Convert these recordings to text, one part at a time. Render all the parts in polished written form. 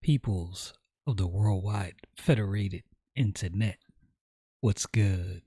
peoples of the worldwide federated internet. What's good?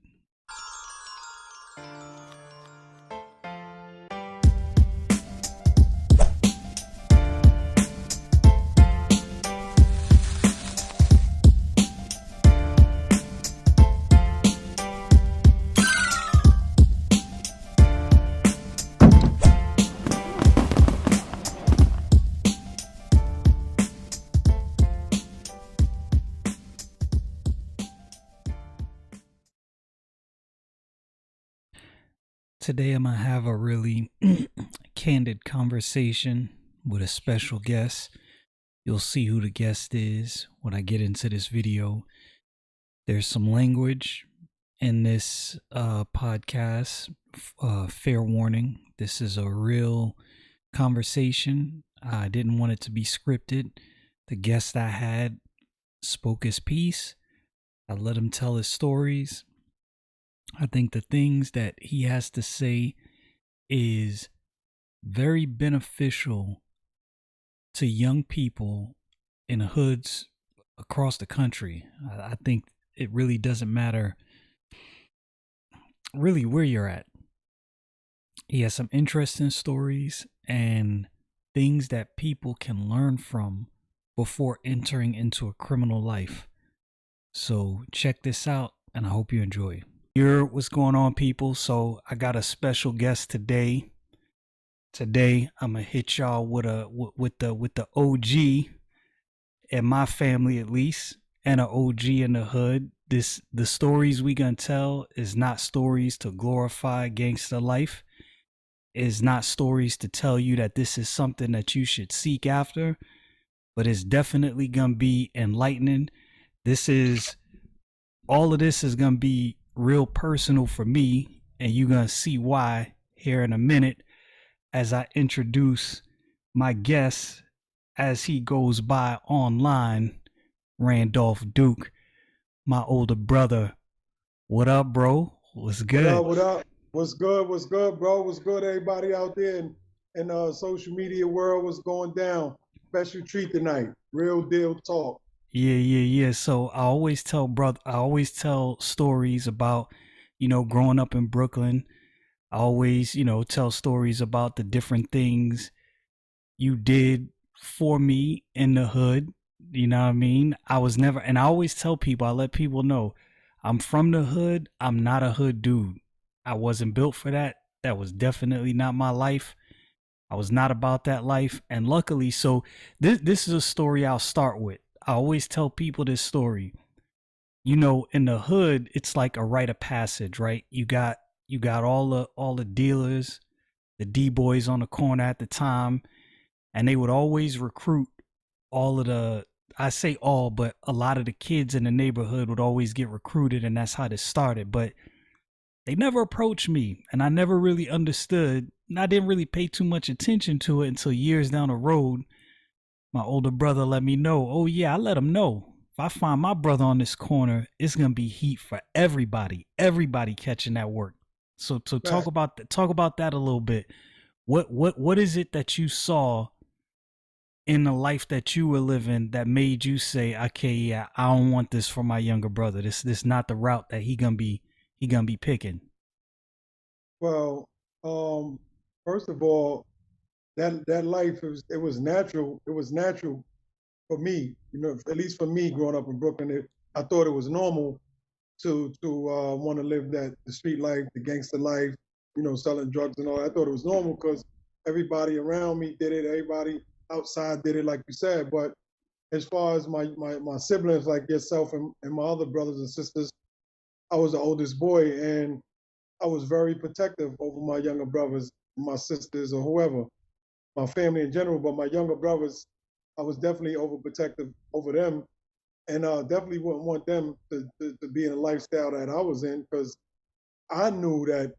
Today I'm going to have a really candid conversation with a special guest. You'll see who the guest is when I get into this video. There's some language in this podcast. Fair warning, this is a real conversation. I didn't want it to be scripted. The guest I had spoke his piece. I let him tell his stories. I think the things that he has to say is very beneficial to young people in hoods across the country. I think it really doesn't matter really where you're at. He has some interesting stories and things that people can learn from before entering into a criminal life. So check this out, and I hope you enjoy. Here, what's going on, people? So I got a special guest today. Today I'm gonna hit y'all with the OG in my family, at least, and an OG in the hood. The stories we gonna tell is not stories to glorify gangster life. Is not stories to tell you that this is something that you should seek after, but it's definitely gonna be enlightening. All of this is gonna be real personal for me, and you're gonna see why here in a minute as I introduce my guest as he goes by online, Randolph Duke, my older brother. What up, bro? What's good? What up? What's good? What's good, bro? What's good, everybody out there in social media world? What's going down? Special treat tonight. Real deal talk. Yeah. So I always tell stories about, growing up in Brooklyn. I always, tell stories about the different things you did for me in the hood. You know what I mean? And I always tell people, I let people know, I'm from the hood. I'm not a hood dude. I wasn't built for that. That was definitely not my life. I was not about that life. And luckily, so this is a story I'll start with. I always tell people this story. In the hood, it's like a rite of passage, right? You got all the dealers, the D-boys on the corner at the time, and they would always recruit all of the, I say all, but a lot of the kids in the neighborhood would always get recruited, and that's how this started. But they never approached me, and I never really understood, and I didn't really pay too much attention to it until years down the road. My older brother let me know. Oh yeah, I let him know. If I find my brother on this corner, it's gonna be heat for everybody. Everybody catching that work. So talk Right. about that a little bit. What is it that you saw in the life that you were living that made you say, okay, yeah, I don't want this for my younger brother. This not the route that he gonna be picking. Well, um, first of all, that life it was natural. It was natural for me. At least for me, growing up in Brooklyn, I thought it was normal to want to live the street life, the gangster life, selling drugs and all. I thought it was normal because everybody around me did it. Everybody outside did it, like you said. But as far as my siblings, like yourself and my other brothers and sisters, I was the oldest boy, and I was very protective over my younger brothers, my sisters, or whoever, my family in general. But my younger brothers, I was definitely overprotective over them, and definitely wouldn't want them to be in a lifestyle that I was in because I knew that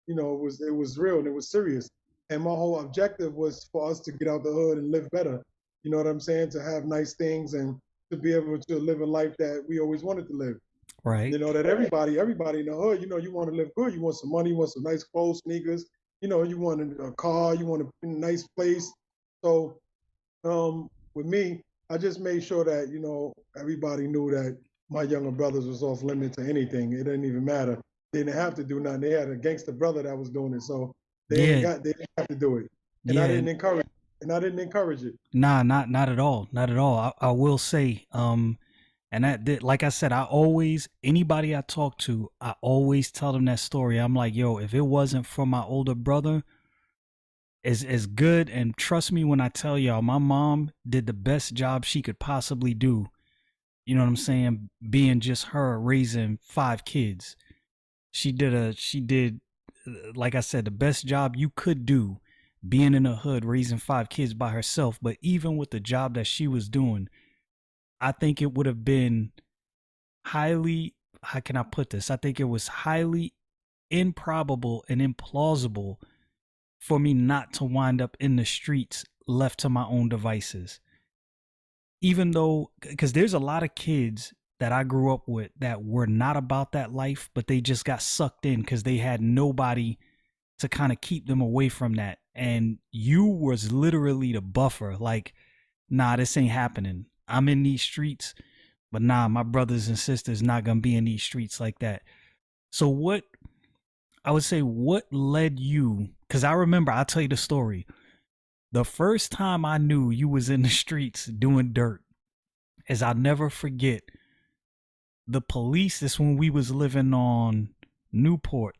it was real and it was serious. And my whole objective was for us to get out the hood and live better. You know what I'm saying? To have nice things and to be able to live a life that we always wanted to live. Right. That everybody in the hood, you want to live good. You want some money, you want some nice clothes, sneakers. You want a car, you want a nice place. So with me, I just made sure that everybody knew that my younger brothers was off limit to anything. It didn't even matter. They didn't have to do nothing. They had a gangster brother that was doing it, so Yeah, they didn't have to do it. And I yeah, didn't encourage and I didn't encourage it. nah, not at all, not at all. I will say, and like I said, I always anybody I talk to, I always tell them that story. I'm like, yo, if it wasn't for my older brother, as good, and trust me when I tell y'all, my mom did the best job she could possibly do. You know what I'm saying? Being just her raising 5 kids, she did, like I said, the best job you could do, being in the hood raising 5 kids by herself. But even with the job that she was doing, I think it would have been highly, how can I put this? I think it was highly improbable and implausible for me not to wind up in the streets left to my own devices. Even though, because there's a lot of kids that I grew up with that were not about that life, but they just got sucked in because they had nobody to kind of keep them away from that. And you was literally the buffer. Like, nah, this ain't happening. I'm in these streets, but nah, my brothers and sisters not gonna be in these streets like that. So what I would say, what led you? Because I remember, I'll tell you the story. The first time I knew you was in the streets doing dirt is, I'll never forget, the police, this when we was living on Newport.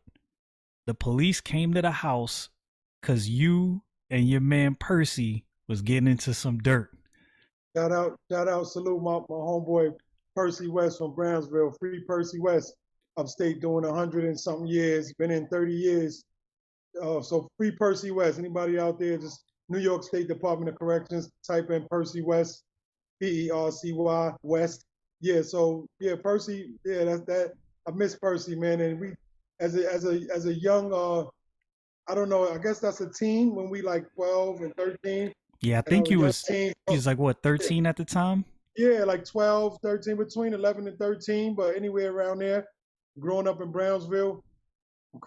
The police came to the house because you and your man Percy was getting into some dirt. Shout out, salute my homeboy Percy West from Brownsville. Free Percy West, upstate, doing 100 and something years. Been in 30 years. So free Percy West. Anybody out there, just New York State Department of Corrections, type in Percy West, Percy West. Yeah, so yeah, Percy. Yeah, that's that. I miss Percy, man. And we, as a young, I don't know. I guess that's a teen when we like 12 and 13, Yeah, I and I think was you young was teen. you Oh, was like what, yeah, 13 at the time? yeah, like 12, 13, between 11 and 13, but anywhere around there. Growing up in Brownsville,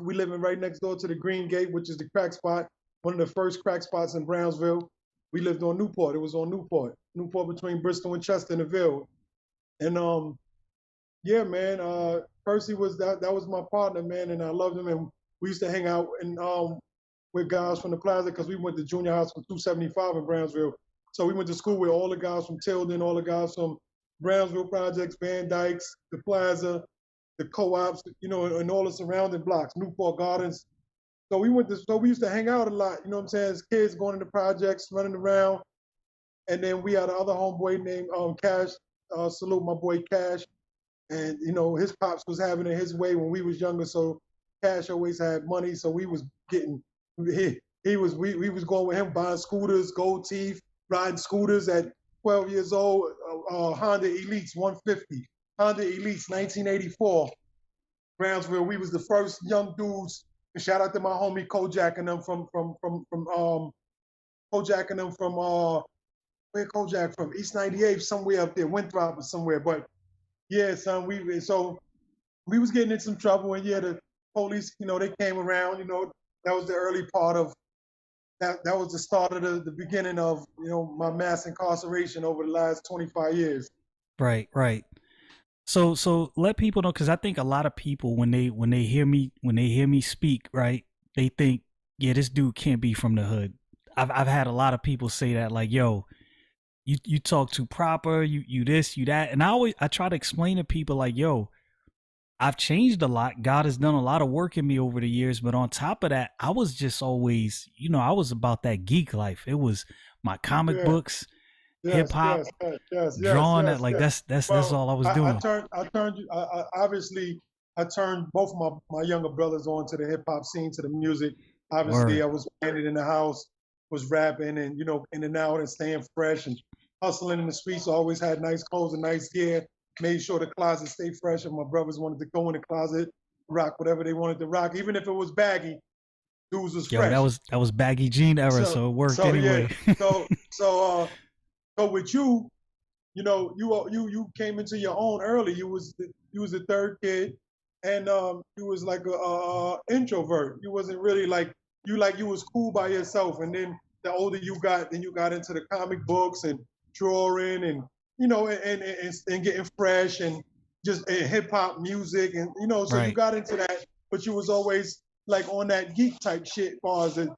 we living right next door to the Green Gate, which is the crack spot, one of the first crack spots in Brownsville. We lived on Newport. It was on Newport between Bristol and Chester and the Ville. And yeah, man, Percy was that was my partner, man, and I loved him. And we used to hang out and with guys from the Plaza because we went to junior high school 275 in Brownsville. So we went to school with all the guys from Tilden, all the guys from Brownsville Projects, Van Dykes, the Plaza, the co-ops, and all the surrounding blocks, Newport Gardens. So we used to hang out a lot, you know what I'm saying, as kids going into projects, running around. And then we had another homeboy named Cash, salute my boy Cash. And his pops was having it his way when we was younger, so Cash always had money, so we was getting he was we was going with him buying scooters, gold teeth, riding scooters at 12 years old, Honda Elites 150, Honda Elites 1984. Brownsville, we was the first young dudes. And shout out to my homie Kojak and them from Kojak and them from where Kojak from, East 98, somewhere up there, Winthrop or somewhere. But yeah, son, we was getting in some trouble, and yeah, the police, they came around. That was the early part of that. That was the start of the beginning of my mass incarceration over the last 25 years. Right, right. So let people know, because I think a lot of people, when they hear me speak, right, they think, yeah, this dude can't be from the hood. I've had a lot of people say that, like, yo, you talk too proper, you this, you that. And I try to explain to people, like, yo, I've changed a lot. God has done a lot of work in me over the years, but on top of that, I was just always, I was about that geek life. It was my comic Yeah. books, hip Yes, hop, yes, yes, yes, yes, drawing. That yes, like yes. that's Well, all I was doing. I turned you. Obviously, I turned both my younger brothers on to the hip hop scene, to the music. Obviously, Word. I was playing it in the house, was rapping, and in and out and staying fresh and hustling in the streets. Always had nice clothes and nice gear. Made sure the closet stayed fresh. And my brothers wanted to go in the closet, rock whatever they wanted to rock, even if it was baggy. Dudes was Yo, fresh. that was baggy jean era, So so it worked yeah. anyway. So with you, you came into your own early. You was the third kid, and you was like a introvert. You wasn't really like you was cool by yourself. And then the older you got, then you got into the comic books and drawing and and getting fresh and just hip hop music and so you Right. got into that, but you was always like on that geek type shit bars and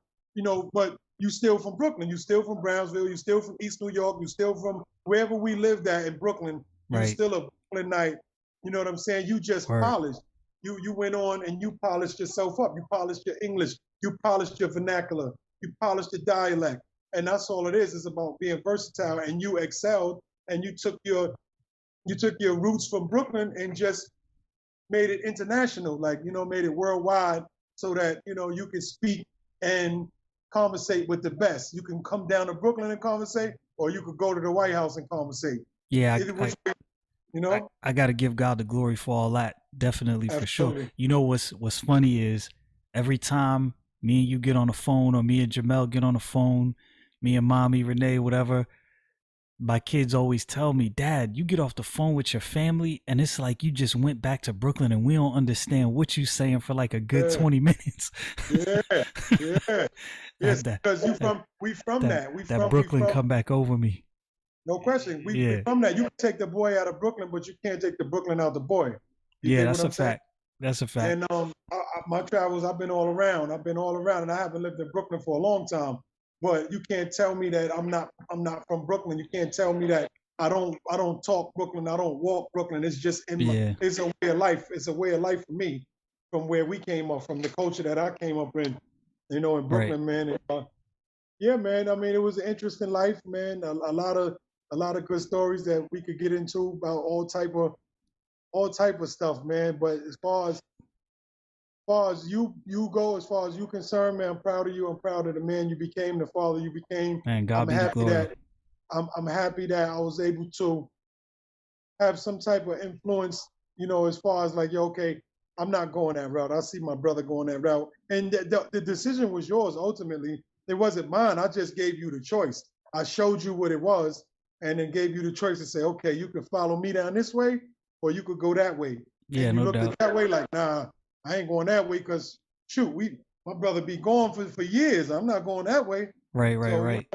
but you still from Brooklyn, you still from Brownsville, you still from East New York, you still from wherever we lived at in Brooklyn, you Right. still a Brooklynite. You know what I'm saying? You just Word. polished. You went on and you polished yourself up. You polished your English. You polished your vernacular. You polished the dialect. And that's all it is. It's about being versatile. And you excelled. And you took your roots from Brooklyn and just made it international. Like made it worldwide, so that you can speak and conversate with the best. You can come down to Brooklyn and conversate, or you could go to the White House and conversate. Yeah, Either which way, you I, know. I got to give God the glory for all that. Definitely, for sure. Absolutely. You know what's funny is every time me and you get on the phone, or me and Jamel get on the phone, me and mommy, Renee, whatever, my kids always tell me, Dad, you get off the phone with your family and it's like you just went back to Brooklyn and we don't understand what you saying for like a good Yeah, 20 minutes. yeah, yeah. Yes, that that because that we from that that. We that from we Brooklyn from come back over me. no question. We Yeah. from that. You can take the boy out of Brooklyn, but you can't take the Brooklyn out the boy. You Yeah, dig what that's a I'm saying? fact. That's a fact. And my travels, I've been all around. I've been all around, and I haven't lived in Brooklyn for a long time. But you can't tell me that I'm not from Brooklyn. You can't tell me that I don't talk Brooklyn. I don't walk Brooklyn. It's just Yeah. it's a way of life. It's a way of life for me, from where we came up, from the culture that I came up in. In Right. Brooklyn, man. And, yeah, man. I mean, it was an interesting life, man. A lot of good stories that we could get into about all type of stuff, man. But as far as you go, as far as you concerned, man, I'm proud of you. I'm proud of the man you became, the father you became. Man, I'm God be the happy glory. that I'm happy that I was able to have some type of influence, as far as like, okay, I'm not going that route. I see my brother going that route, and the decision was yours ultimately. It wasn't mine. I just gave you the choice. I showed you what it was, and then gave you the choice to say, okay, you can follow me down this way, or you could go that way. Yeah, And you no looked at doubt. that way like, nah, I ain't going that way because shoot, my brother be gone for years. I'm not going that way. Right, right, So right.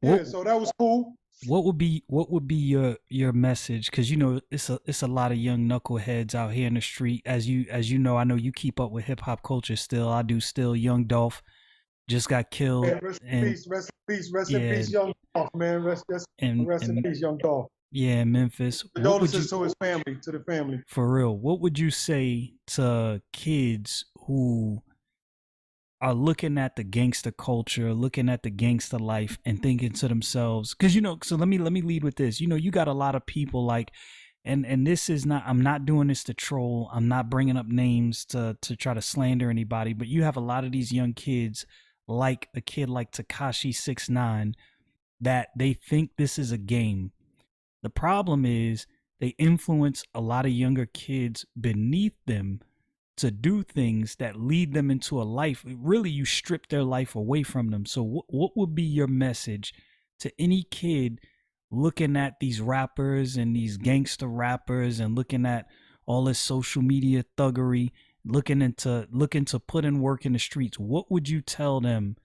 yeah, What so that was cool. what would be your message? Because it's a lot of young knuckleheads out here in the street. As you know, I know you keep up with hip hop culture still. I do still. Young Dolph just got killed, Man, rest in and peace, rest in peace, rest in yeah, peace, young Dolph, man. Rest in and peace, young Dolph. yeah, Memphis. What would you Condolences to his family, to the family. For real? What would you say to kids who are looking at the gangster culture, looking at the gangster life, and thinking to themselves, because so let me lead with this. You got a lot of people like, and this is not. I'm not doing this to troll. I'm not bringing up names to try to slander anybody. But you have a lot of these young kids, like a kid like Takashi 6ix9ine, that they think this is a game. The problem is they influence a lot of younger kids beneath them to do things that lead them into a life. Really, you strip their life away from them. So, what would be your message to any kid looking at these rappers and these gangster rappers and looking at all this social media thuggery, looking to put in work in the streets? What would you tell them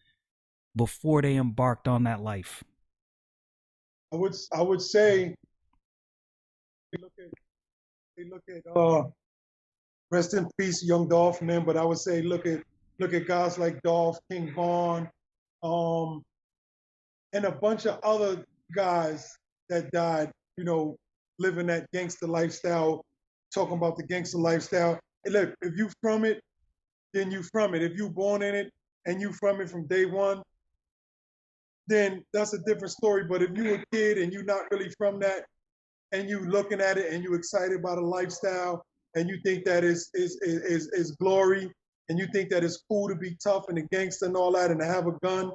before they embarked on that life? I would say they look at rest in peace, young Dolph, man. But I would say look at guys like Dolph, King Von, um, and a bunch of other guys that died, living that gangster lifestyle, talking about the gangster lifestyle. And look, if you from it, then you from it. If you born in it and you from it from day one, then that's a different story. But if you a kid and you're not really from that, and you looking at it and you excited about a lifestyle, and you think that is glory, and you think that it's cool to be tough and a gangster and all that, and to have a gun,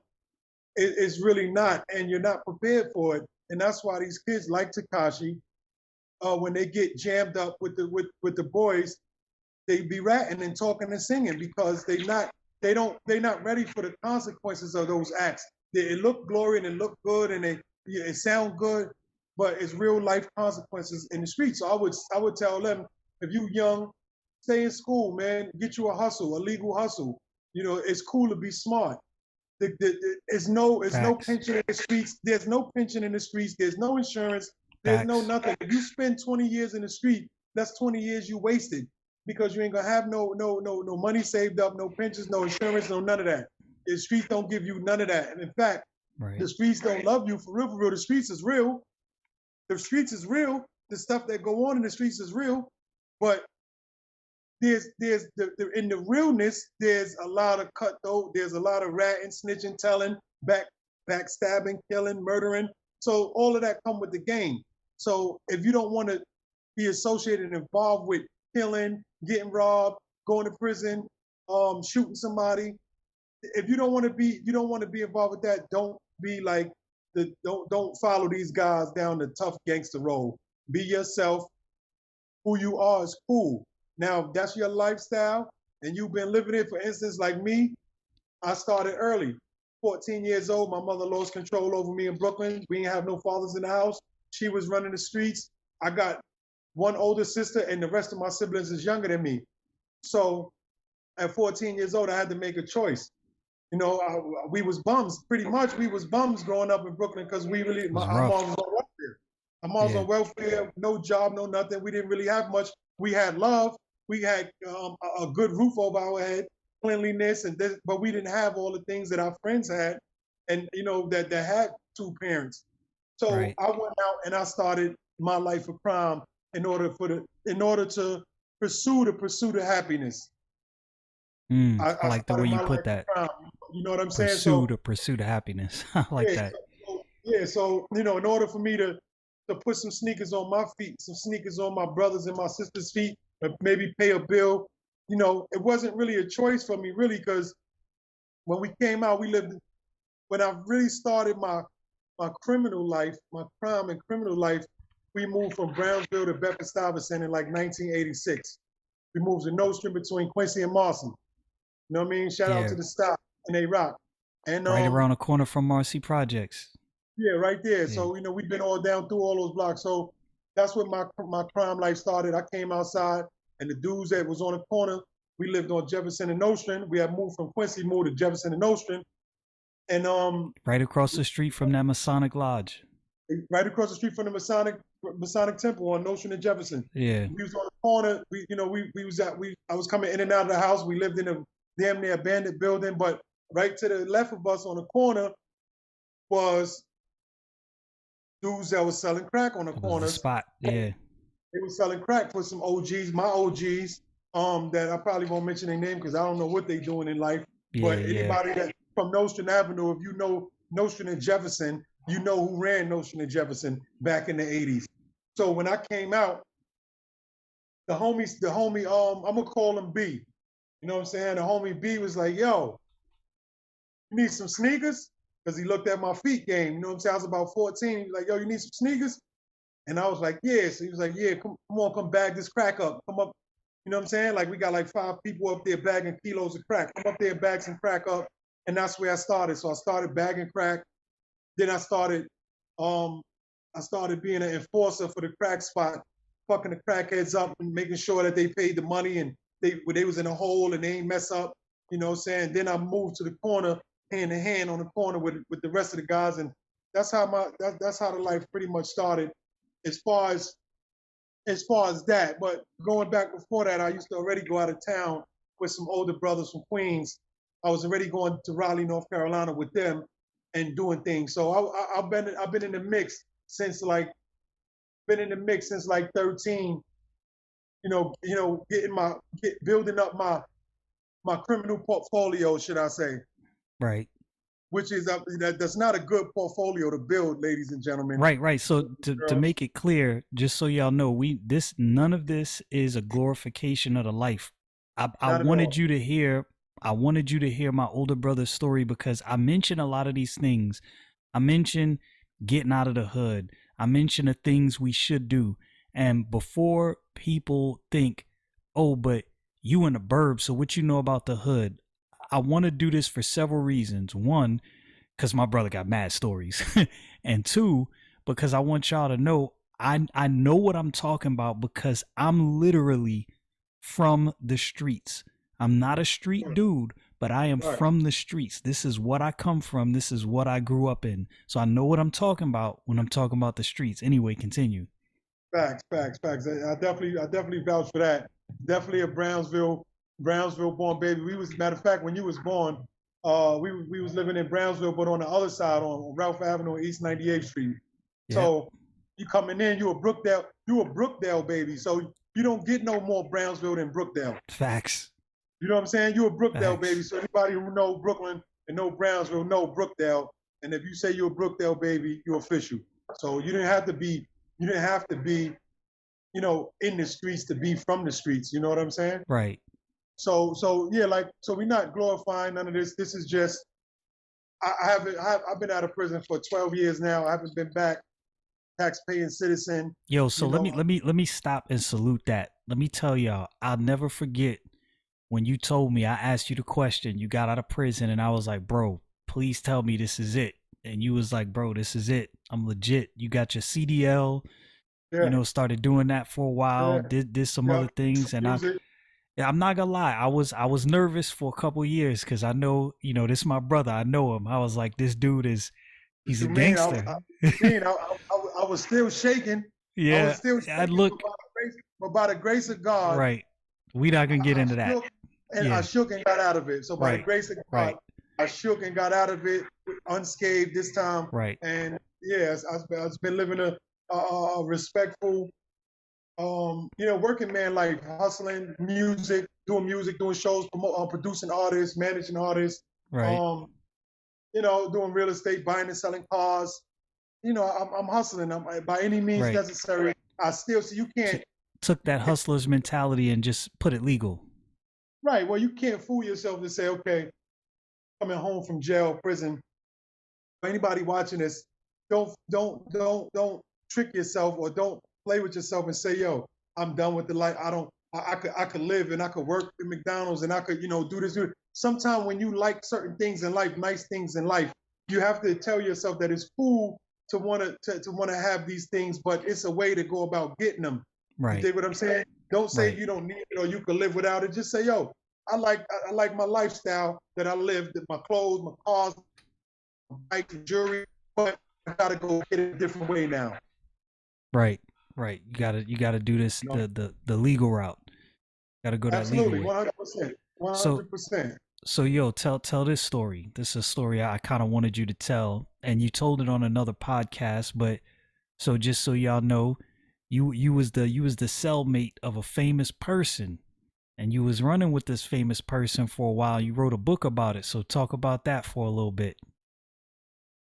it's really not, and you're not prepared for it. And that's why these kids like Takashi, when they get jammed up with the boys, they be ratting and talking and singing because they're not ready for the consequences of those acts. It look glory and it look good and it sound good, but it's real life consequences in the streets. So I would tell them, if you young, stay in school, man. Get you a hustle, a legal hustle. It's cool to be smart. There's no Facts. pension in the streets. There's no pension in the streets. There's no insurance. There's no Facts. nothing. If you spend 20 years in the street, that's 20 years you wasted because you ain't gonna have no money saved up, no pensions, no insurance, no none of that. The streets don't give you none of that. And in fact, Right. the streets don't love you for real. For real, the streets is real. The streets is real. The stuff that go on in the streets is real. But in the realness, there's a lot of cutthroat, there's a lot of ratting, snitching, telling, backstabbing, killing, murdering. So all of that come with the game. So if you don't want to be associated and involved with killing, getting robbed, going to prison, shooting somebody, if you don't want to be involved with that, don't be like don't follow these guys down the tough gangster road. Be yourself. Who you are is cool. Now, if that's your lifestyle and you've been living it, for instance, like me, I started early. 14 years old, my mother lost control over me in Brooklyn. We didn't have no fathers in the house. She was running the streets. I got one older sister and the rest of my siblings is younger than me. So at 14 years old, I had to make a choice. You know, we was bums. Pretty much we was bums growing up in Brooklyn because It was our mom rough. was on welfare. My mom was Yeah. on welfare, no job, no nothing. We didn't really have much. We had love. We had a good roof over our head, cleanliness, and this, but we didn't have all the things that our friends had, and you know that had two parents. So Right. I went out and I started my life of crime in order to pursue the pursuit of happiness. I I like the way started you my life put of that. crime. You know what I'm saying? So Pursue the happiness. I like yeah, that. so you know, in order for me to put some sneakers on my feet, some sneakers on my brothers and my sisters' feet, maybe pay a bill, you know, it wasn't really a choice for me, really, because when we came out, when I really started my criminal life, my crime and criminal life, we moved from Brownsville to Bedford-Stuyvesant in like 1986. We moved to Nostrand between Quincy and Marston. You know what I mean? Shout out Yeah. to the stop and they rock. And Right around the corner from Marcy Projects. yeah, right there. Yeah. So you know, we've been all down through all those blocks. So that's when my crime life started. I came outside, and the dudes that was on the corner, we lived on Jefferson and Nostrand. We had moved from Quincy, moved to Jefferson and Nostrand, and Right across the street from that Masonic Lodge. right across the street from the Masonic Temple on Nostrand and Jefferson. Yeah. We was on the corner. I was coming in and out of the house. We lived in a damn near abandoned building, but right to the left of us on the corner was dudes that was selling crack on the It was the corners. spot. Yeah. They were selling crack for some OGs, my OGs, that I probably won't mention their name because I don't know what they're doing in life. Yeah. But Yeah. anybody that from Nostrand Avenue, if you know Nostrand and Jefferson, you know who ran Nostrand and Jefferson back in the 80s. So when I came out, the homie, I'm gonna call him B. You know what I'm saying? The homie B was like, yo, you need some sneakers? Because he looked at my feet game. You know what I'm saying? I was about 14. He was like, yo, you need some sneakers? And I was like, yeah. So he was like, yeah, come on, come bag this crack up. Come up. You know what I'm saying? Like we got like 5 people up there bagging kilos of crack. Come up there and bag some crack up. And that's where I started. So I started bagging crack. Then I started being an enforcer for the crack spot, fucking the crackheads up and making sure that they paid the money and they was in a hole and they ain't mess up. You know what I'm saying? Then I moved to the corner, hand in hand on the corner with the rest of the guys. And that's how the life pretty much started as far as that. But going back before that, I used to already go out of town with some older brothers from Queens. I was already going to Raleigh, North Carolina with them and doing things. So I've been in the mix since like 13. Building up my criminal portfolio, should I say? Right. Which is that's not a good portfolio to build, ladies and gentlemen. Right. So to make it clear, just so y'all know, none of this is a glorification of the life. I wanted you to hear my older brother's story because I mentioned a lot of these things. I mentioned getting out of the hood. I mentioned the things we should do. And before people think, oh, but you in the burbs, so what you know about the hood? I want to do this for several reasons. One, because my brother got mad stories. And two, because I want y'all to know I know what I'm talking about because I'm literally from the streets. I'm not a street dude, but I am Right. from the streets. This is what I come from. This is what I grew up in. So I know what I'm talking about when I'm talking about the streets. Anyway, continue. Facts, facts, facts. I definitely vouch for that. Definitely a Brownsville born baby. We was matter of fact when you was born, we was living in Brownsville, but on the other side on Ralph Avenue, East 98th Street. Yep. So you coming in, you a Brookdale baby. So you don't get no more Brownsville than Brookdale. Facts. You know what I'm saying? You a Brookdale baby. Facts. So anybody who know Brooklyn and know Brownsville know Brookdale. And if you say you're a Brookdale baby, you're official. So you didn't have to be, in the streets to be from the streets. You know what I'm saying? Right. So yeah, so we're not glorifying none of this. This is just I've been out of prison for 12 years now. I haven't been back, tax-paying citizen. Yo, so You know, let me stop and salute that. Let me tell y'all, I'll never forget when you told me, I asked you the question, you got out of prison, and I was like, bro, please tell me this is it. And you was like, bro, this is it. I'm legit. You got your CDL, yeah, started doing that for a while, yeah, did some yeah. other things, and Music. I'm not gonna lie, I was nervous for a couple years because I know, this is my brother. I know him. I was like, this dude What he's a you mean? gangster. I was still shaking. I was Yeah, still I shaking, look but by the grace of God, right. We not gonna get I into that. shook and I Yeah, shook and got out of it. So by the right, grace of God, right, I shook and got out of it unscathed this time. right, And yes, I've been living a respectful, working man life, hustling, music, doing shows, producing artists, managing artists, right. um, doing real estate, buying and selling cars. I'm hustling. By any means Right. necessary. I still see you T- can't. took that hustler's mentality and just put it legal. Right. Well, you can't fool yourself to say, okay, coming home from jail, prison. For anybody watching this, don't trick yourself or don't play with yourself and say, yo, I'm done with the life. I could live and I could work at McDonald's and I could, do this. Sometimes when you like certain things in life, nice things in life, you have to tell yourself that it's cool to want to have these things, but it's a way to go about getting them. You Right. dig what I'm saying? Don't say Right. you don't need it or you can live without it. Just say, yo, I like my lifestyle that I live, my clothes, my cars, my bike, jewelry, but I gotta go get it a different way now. Right. Right. You gotta do this You know? the legal route. Gotta go that legal Absolutely, way. 100%, So 100%. so yo, tell this story. This is a story I kind of wanted you to tell, and you told it on another podcast. But so just so y'all know, you was the cellmate of a famous person, and you was running with this famous person for a while. You wrote a book about it. So talk about that for a little bit.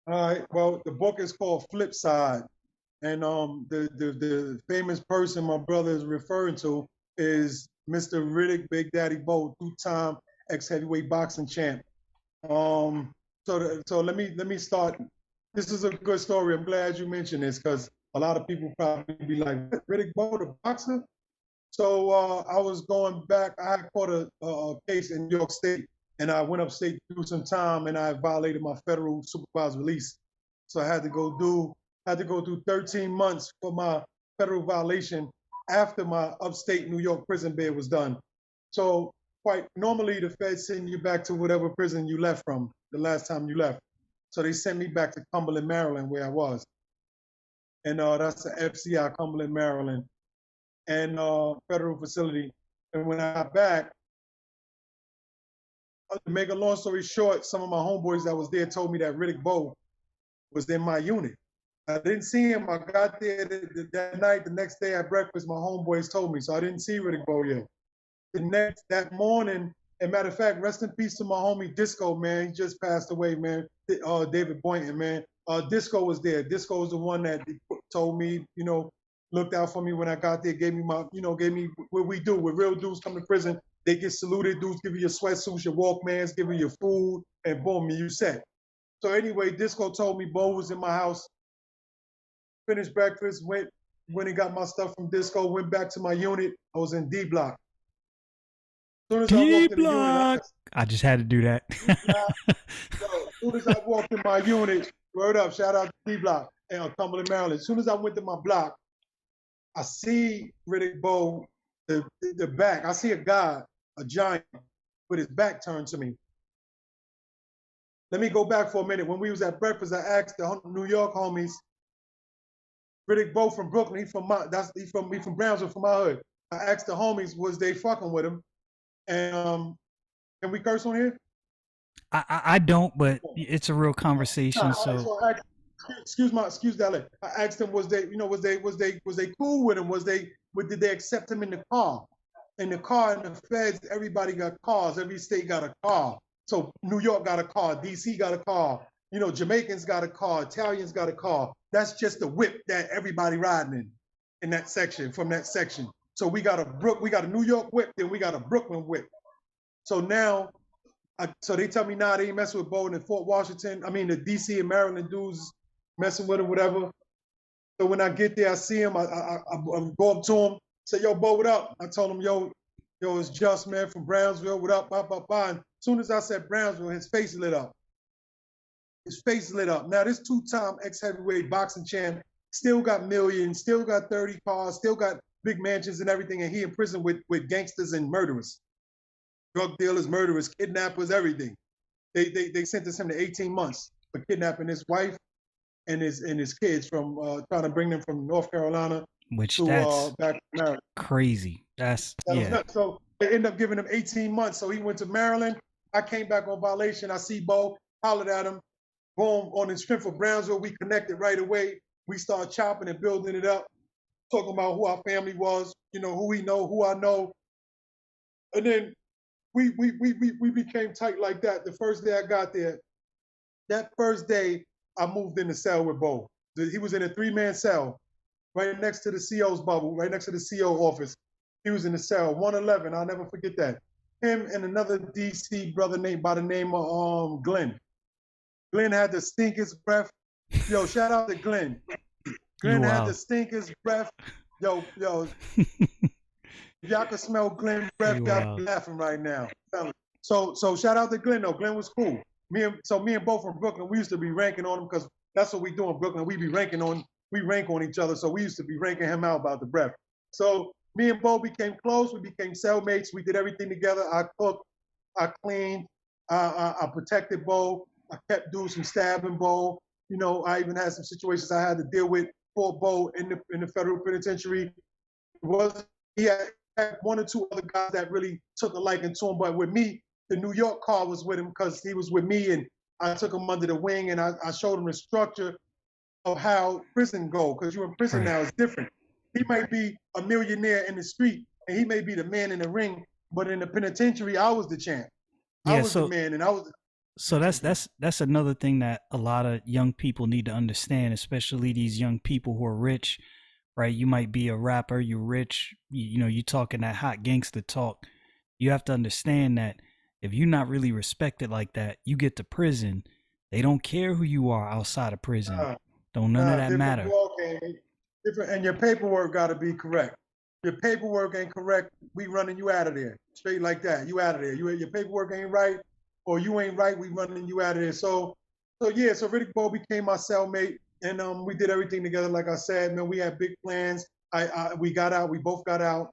All right. Well, the book is called Flip Side, and the famous person my brother is referring to is Mr. Riddick Big Daddy Bowe, two-time ex-heavyweight boxing champ. Um, so let me start. This is a good story. I'm glad you mentioned this because a lot of people probably be like, Riddick Bowe, the boxer? So I was going back. I had caught a case in New York State, and I went upstate to do some time, and I violated my federal supervised release. So I had to go through 13 months for my federal violation after my upstate New York prison bid was done. So quite normally the feds send you back to whatever prison you left from the last time you left. So they sent me back to Cumberland, Maryland, where I was, and that's the FCI, Cumberland, Maryland, and federal facility. And when I got back, to make a long story short, some of my homeboys that was there told me that Riddick Bowe was in my unit. I didn't see him. I got there that night. The next day at breakfast, my homeboys told me, so I didn't see Riddick Bowe yet. That morning, and matter of fact, rest in peace to my homie Disco, man. He just passed away, man. David Boynton, man. Disco was there. Disco was the one that told me, looked out for me when I got there, gave me what we do. When real dudes come to prison, they get saluted. Dudes give you your sweatsuits, your Walkmans, give you your food, and boom, you set. So anyway, Disco told me Bo was in my house. Finished breakfast, went and got my stuff from Disco, went back to my unit. I was in D block. As soon as I D walked in the unit, block. I just had to do that. as soon as I walked in my unit, word up, shout out to D block and Cumberland, Maryland. As soon as I went to my block, I see Riddick Bowe, the back. I see a guy, a giant, with his back turned to me. let me go back for a minute. When we was at breakfast, I asked the New York homies, Riddick Bowe from Brooklyn, he from Brownsville, from my hood. I asked the homies, was they fucking with him? And can we curse on here? I don't, but it's a real conversation. So So I asked, excuse that. I asked them, was they, was they cool with him? Did they accept him in the car? In the car, in the feds, everybody got cars. Every state got a car. So New York got a car, DC got a car. You know, Jamaicans got a car, Italians got a car. That's just the whip that everybody riding in that section, from that section. So we got a New York whip, then we got a Brooklyn whip. So now, so they tell me, nah, they ain't messing with Bowe in Fort Washington. I mean, the DC and Maryland dudes messing with him, whatever. So when I get there, I see him, I go up to him, say, yo, Bowe, what up? I told him, yo, it's Just, man, from Brownsville, what up, And as soon as I said Brownsville, his face lit up. His face lit up. Now, this two-time ex-heavyweight boxing champ still got millions, still got 30 cars, still got big mansions and everything, and he in prison with gangsters and murderers, drug dealers, murderers, kidnappers, everything. They sentenced him to 18 months for kidnapping his wife and his kids, from trying to bring them from North Carolina which to back to Maryland. crazy. That was nuts. So they ended up giving him 18 months. So he went to Maryland. I came back on violation. I see Bowe, hollered at him. Boom, on the strength of Brownsville, we connected right away. We started chopping and building it up, talking about who our family was, you know, who we know, who I know. And then we became tight like that. The first day I got there, that first day I moved in the cell with Bowe. He was in a 3-man cell right next to the CO's bubble, right next to the CO office. He was in the cell, 111. I'll never forget that. Him and another DC brother named by the name of Glenn. Glenn had the stinkest breath. Yo, shout out to Glenn. Glenn had the stinkest breath. Yo. If y'all can smell Glenn's breath, y'all be laughing right now. So shout out to Glenn though. Glenn was cool. Me and Bowe from Brooklyn, we used to be ranking on him because that's what we do in Brooklyn. We rank on each other. So we used to be ranking him out about the breath. So me and Bowe became close. We became cellmates. We did everything together. I cooked, I cleaned, I protected Bowe. I kept doing some stabbing Bowe. You know, I even had some situations I had to deal with for Bowe in the federal penitentiary. He had 1 or 2 other guys that really took a liking to him, but with me, the New York car was with him because he was with me, and I took him under the wing, and I showed him the structure of how prison go, because you're in prison now, it's different. He might be a millionaire in the street, and he may be the man in the ring, but in the penitentiary, I was the champ. I was the man, and I was. So that's another thing that a lot of young people need to understand, especially these young people who are rich, right? You might be a rapper, you're rich, you know, you talking that hot gangster talk. You have to understand that if you're not really respected like that, you get to prison, they don't care who you are outside of prison. Don't none of that matter. Different, and your paperwork got to be correct. Your paperwork ain't correct, we running you out of there. Straight like that, you out of there. Your paperwork ain't right, or you ain't right, we running you out of there. So Riddick Bowe became my cellmate, and we did everything together. Like I said, man, we had big plans. We got out. We both got out.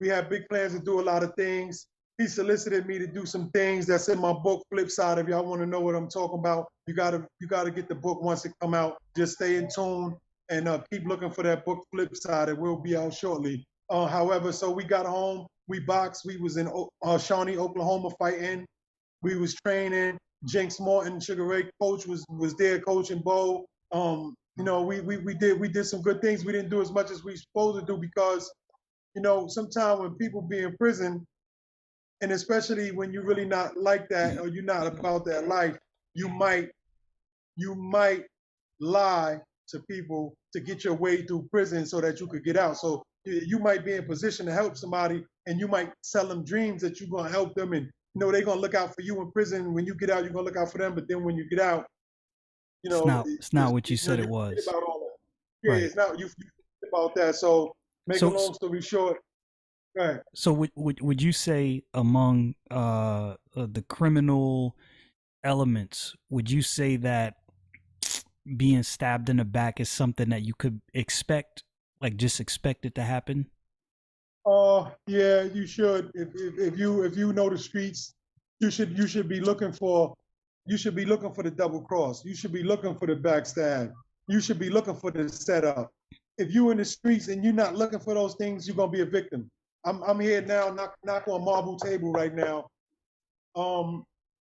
We had big plans to do a lot of things. He solicited me to do some things that's in my book, Flip Side. If y'all want to know what I'm talking about, you gotta get the book once it come out. Just stay in tune and keep looking for that book, Flip Side. It will be out shortly. However, so we got home. We boxed. We was in Shawnee, Oklahoma, fighting. We was training. Jinx Morton, Sugar Ray coach was there coaching Bowe. You know, we did some good things. We didn't do as much as we supposed to do because, you know, sometimes when people be in prison, and especially when you're really not like that or you're not about that life, you might lie to people to get your way through prison so that you could get out. So you might be in position to help somebody, and you might sell them dreams that you're gonna help them, and you know they're gonna look out for you in prison. When you get out, you're gonna look out for them. But then when you get out, you know it's not what you said it was. About all that. Yeah, right. It's not you about that. So make a long story short. Right. So would you say among the criminal elements, would you say that being stabbed in the back is something that you could expect, like just expect it to happen? Yeah, you should. If you know the streets, you should be looking for the double cross. You should be looking for the backstab. You should be looking for the setup. If you're in the streets and you're not looking for those things, you're gonna be a victim. I'm here now, knock on marble table right now. Um,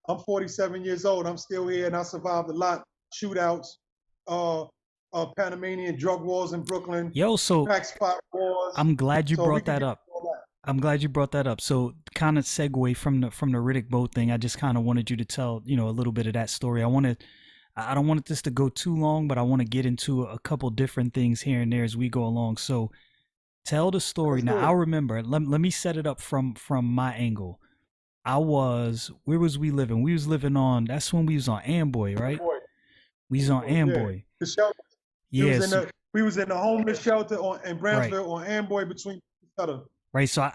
I'm 47 years old. I'm still here, and I survived a lot shootouts, uh, Panamanian drug wars in Brooklyn, Yo, so crack spot wars. I'm glad you So we brought can that get up. into all that. I'm glad you brought that up. So, kind of segue from the Riddick Bowe thing. I just kind of wanted you to tell a little bit of that story. I don't want this to go too long, but I want to get into a couple different things here and there as we go along. So, tell the story. Let's Now, do I it. remember. Let me set it up from my angle. Where was we living? We was living on. That's when we was on Amboy, right? Boy, We was on yeah. Amboy. The shelter. Yes, We was in the homeless shelter in right. Brownsville on Amboy between each other. Right. So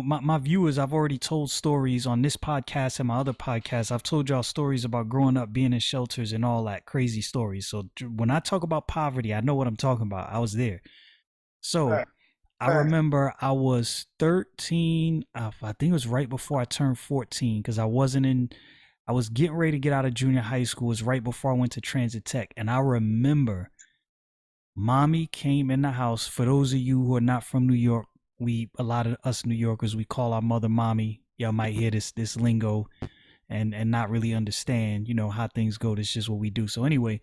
my viewers, I've already told stories on this podcast and my other podcasts. I've told y'all stories about growing up, being in shelters and all that crazy stories. So when I talk about poverty, I know what I'm talking about. I was there. So Fact, I fact. remember I was 13. I think it was right before I turned 14 because I was getting ready to get out of junior high school. It was right before I went to Transit Tech. And I remember mommy came in the house. For those of you who are not from New York, a lot of us New Yorkers, we call our mother mommy. Y'all might hear this lingo and not really understand, how things go. That's just what we do. So anyway,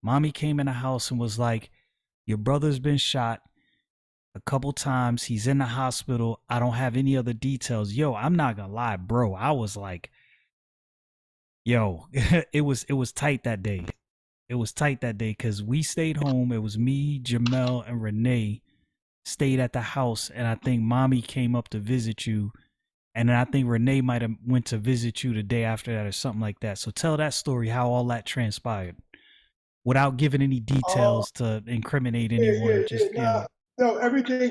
mommy came in the house and was like, "Your brother's been shot a couple times. He's in the hospital. I don't have any other details." Yo, I'm not gonna lie, bro. I was like, yo, it was tight that day. It was tight that day because we stayed home. It was me, Jamel, and Renee stayed at the house, and I think mommy came up to visit you, and then I think Renee might have went to visit you the day after that or something like that. So tell that story, how all that transpired, without giving any Oh, details to incriminate yeah, anyone. yeah, yeah. Just No, everything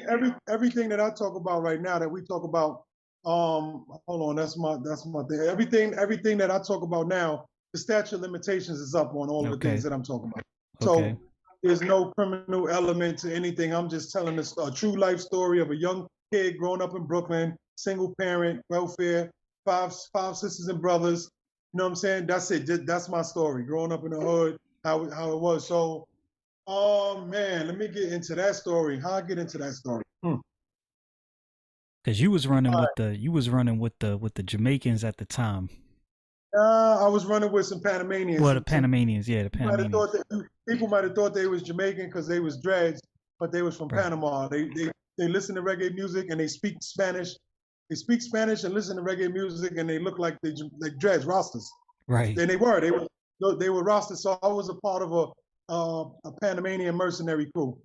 that I talk about right now that we talk about. Hold on, that's my thing. Everything that I talk about now, the statute of limitations is up on all of the things okay, that I'm talking about. okay, So there's no criminal element to anything. I'm just telling a true life story of a young kid growing up in Brooklyn, single parent, welfare, five sisters and brothers. You know what I'm saying? That's it. That's my story. Growing up in the hood, how it was. So oh man, let me get into that story. How I get into that story? because you was running All with the Jamaicans at the time. right. I was running with some Panamanians. Well, the Panamanians, yeah, the Might have thought Panamanians, that people might have thought they was Jamaican because they was dreads, but they was from right, Panama. They listen to reggae music and they speak Spanish. They speak Spanish and listen to reggae music and they look like they like dreads, Rastas. right, And they were Rastas. So I was a part of a Panamanian mercenary crew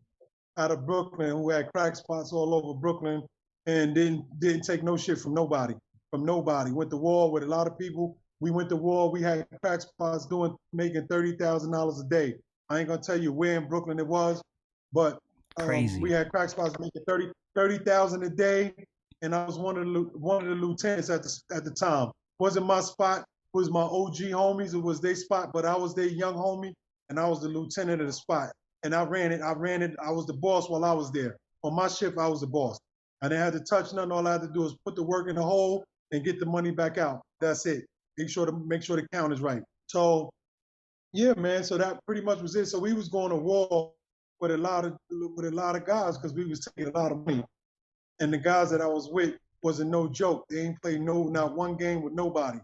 out of Brooklyn who had crack spots all over Brooklyn and didn't take no shit from nobody. From nobody. Went to war with a lot of people. We went to war. We had crack spots making $30,000 a day. I ain't gonna tell you where in Brooklyn it was, but we crazy, had crack spots making 30,000 a day, and I was one of the lieutenants at the time. Wasn't my spot. It was my OG homies. It was their spot, but I was their young homie, and I was the lieutenant of the spot and I ran it. I was the boss while I was there. On my shift, I was the boss. I didn't have to touch nothing. All I had to do was put the work in the hole and get the money back out. That's it. Make sure the count is right. So yeah, man. So that pretty much was it. So we was going to war with a lot of guys because we was taking a lot of money. And the guys that I was with wasn't no joke. They ain't played not one game with nobody.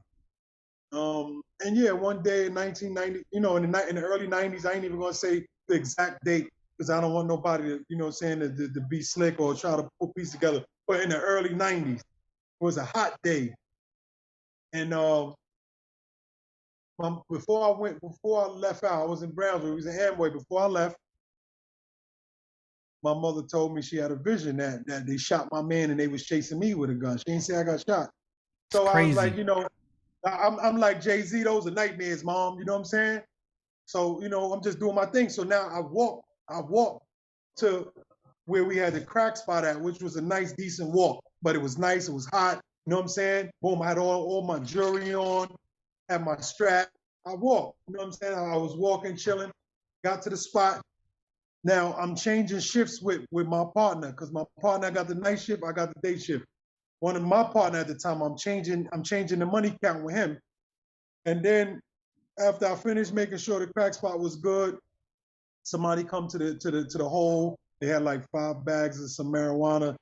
And yeah, one day in 1990, in the early 90s, I ain't even gonna say the exact date because I don't want nobody to, saying to be slick or try to put pieces together. But in the early 90s, it was a hot day, and before I left out, I was in Brownsville. It was in Amway. Before I left, my mother told me she had a vision that they shot my man and they was chasing me with a gun. She didn't say I got shot. it's So I was like, crazy. I'm like Jay-Z. Those are nightmares, mom. You know what I'm saying? So, I'm just doing my thing. So now I walk to where we had the crack spot at, which was a nice, decent walk. But it was nice, it was hot. You know what I'm saying? Boom, I had all my jewelry on, had my strap. I walked. You know what I'm saying? I was walking, chilling, got to the spot. Now I'm changing shifts with my partner because my partner got the night shift, I got the day shift. one of my partner at the time, I'm changing the money count with him. And then after I finished making sure the crack spot was good, somebody come to the hole. They had like 5 bags of some marijuana.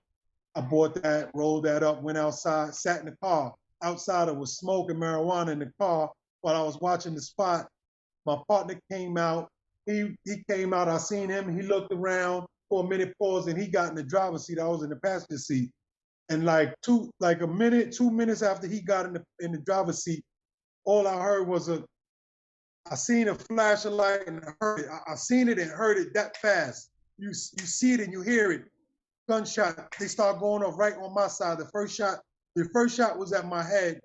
I bought that, rolled that up, went outside, sat in the car. Outside, it was smoking marijuana in the car while I was watching the spot. My partner came out. He came out. I seen him. He looked around for a minute, paused, and he got in the driver's seat. I was in the passenger seat. And like a minute, 2 minutes after he got in the driver's seat, all I heard was I seen a flash of light and I heard it. I seen it and heard it that fast. You see it and you hear it. Gunshot. They start going off right on my side. The first shot was at my head,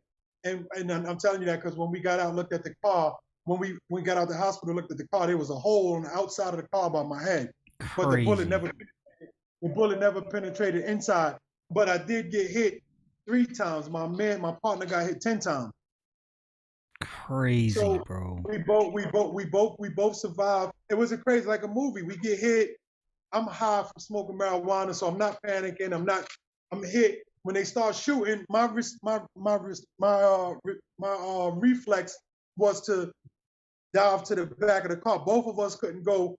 and I'm telling you that because when we got out, looked at the car. When we got out the hospital, looked at the car. There was a hole on the outside of the car by my head, but the bullet never penetrated inside. But I did get hit 3 times. My partner got hit 10 times. Crazy, so bro. We both survived. It was crazy, like a movie. We get hit. I'm high from smoking marijuana, so I'm not panicking. I'm hit. When they start shooting, my reflex was to dive to the back of the car. Both of us couldn't go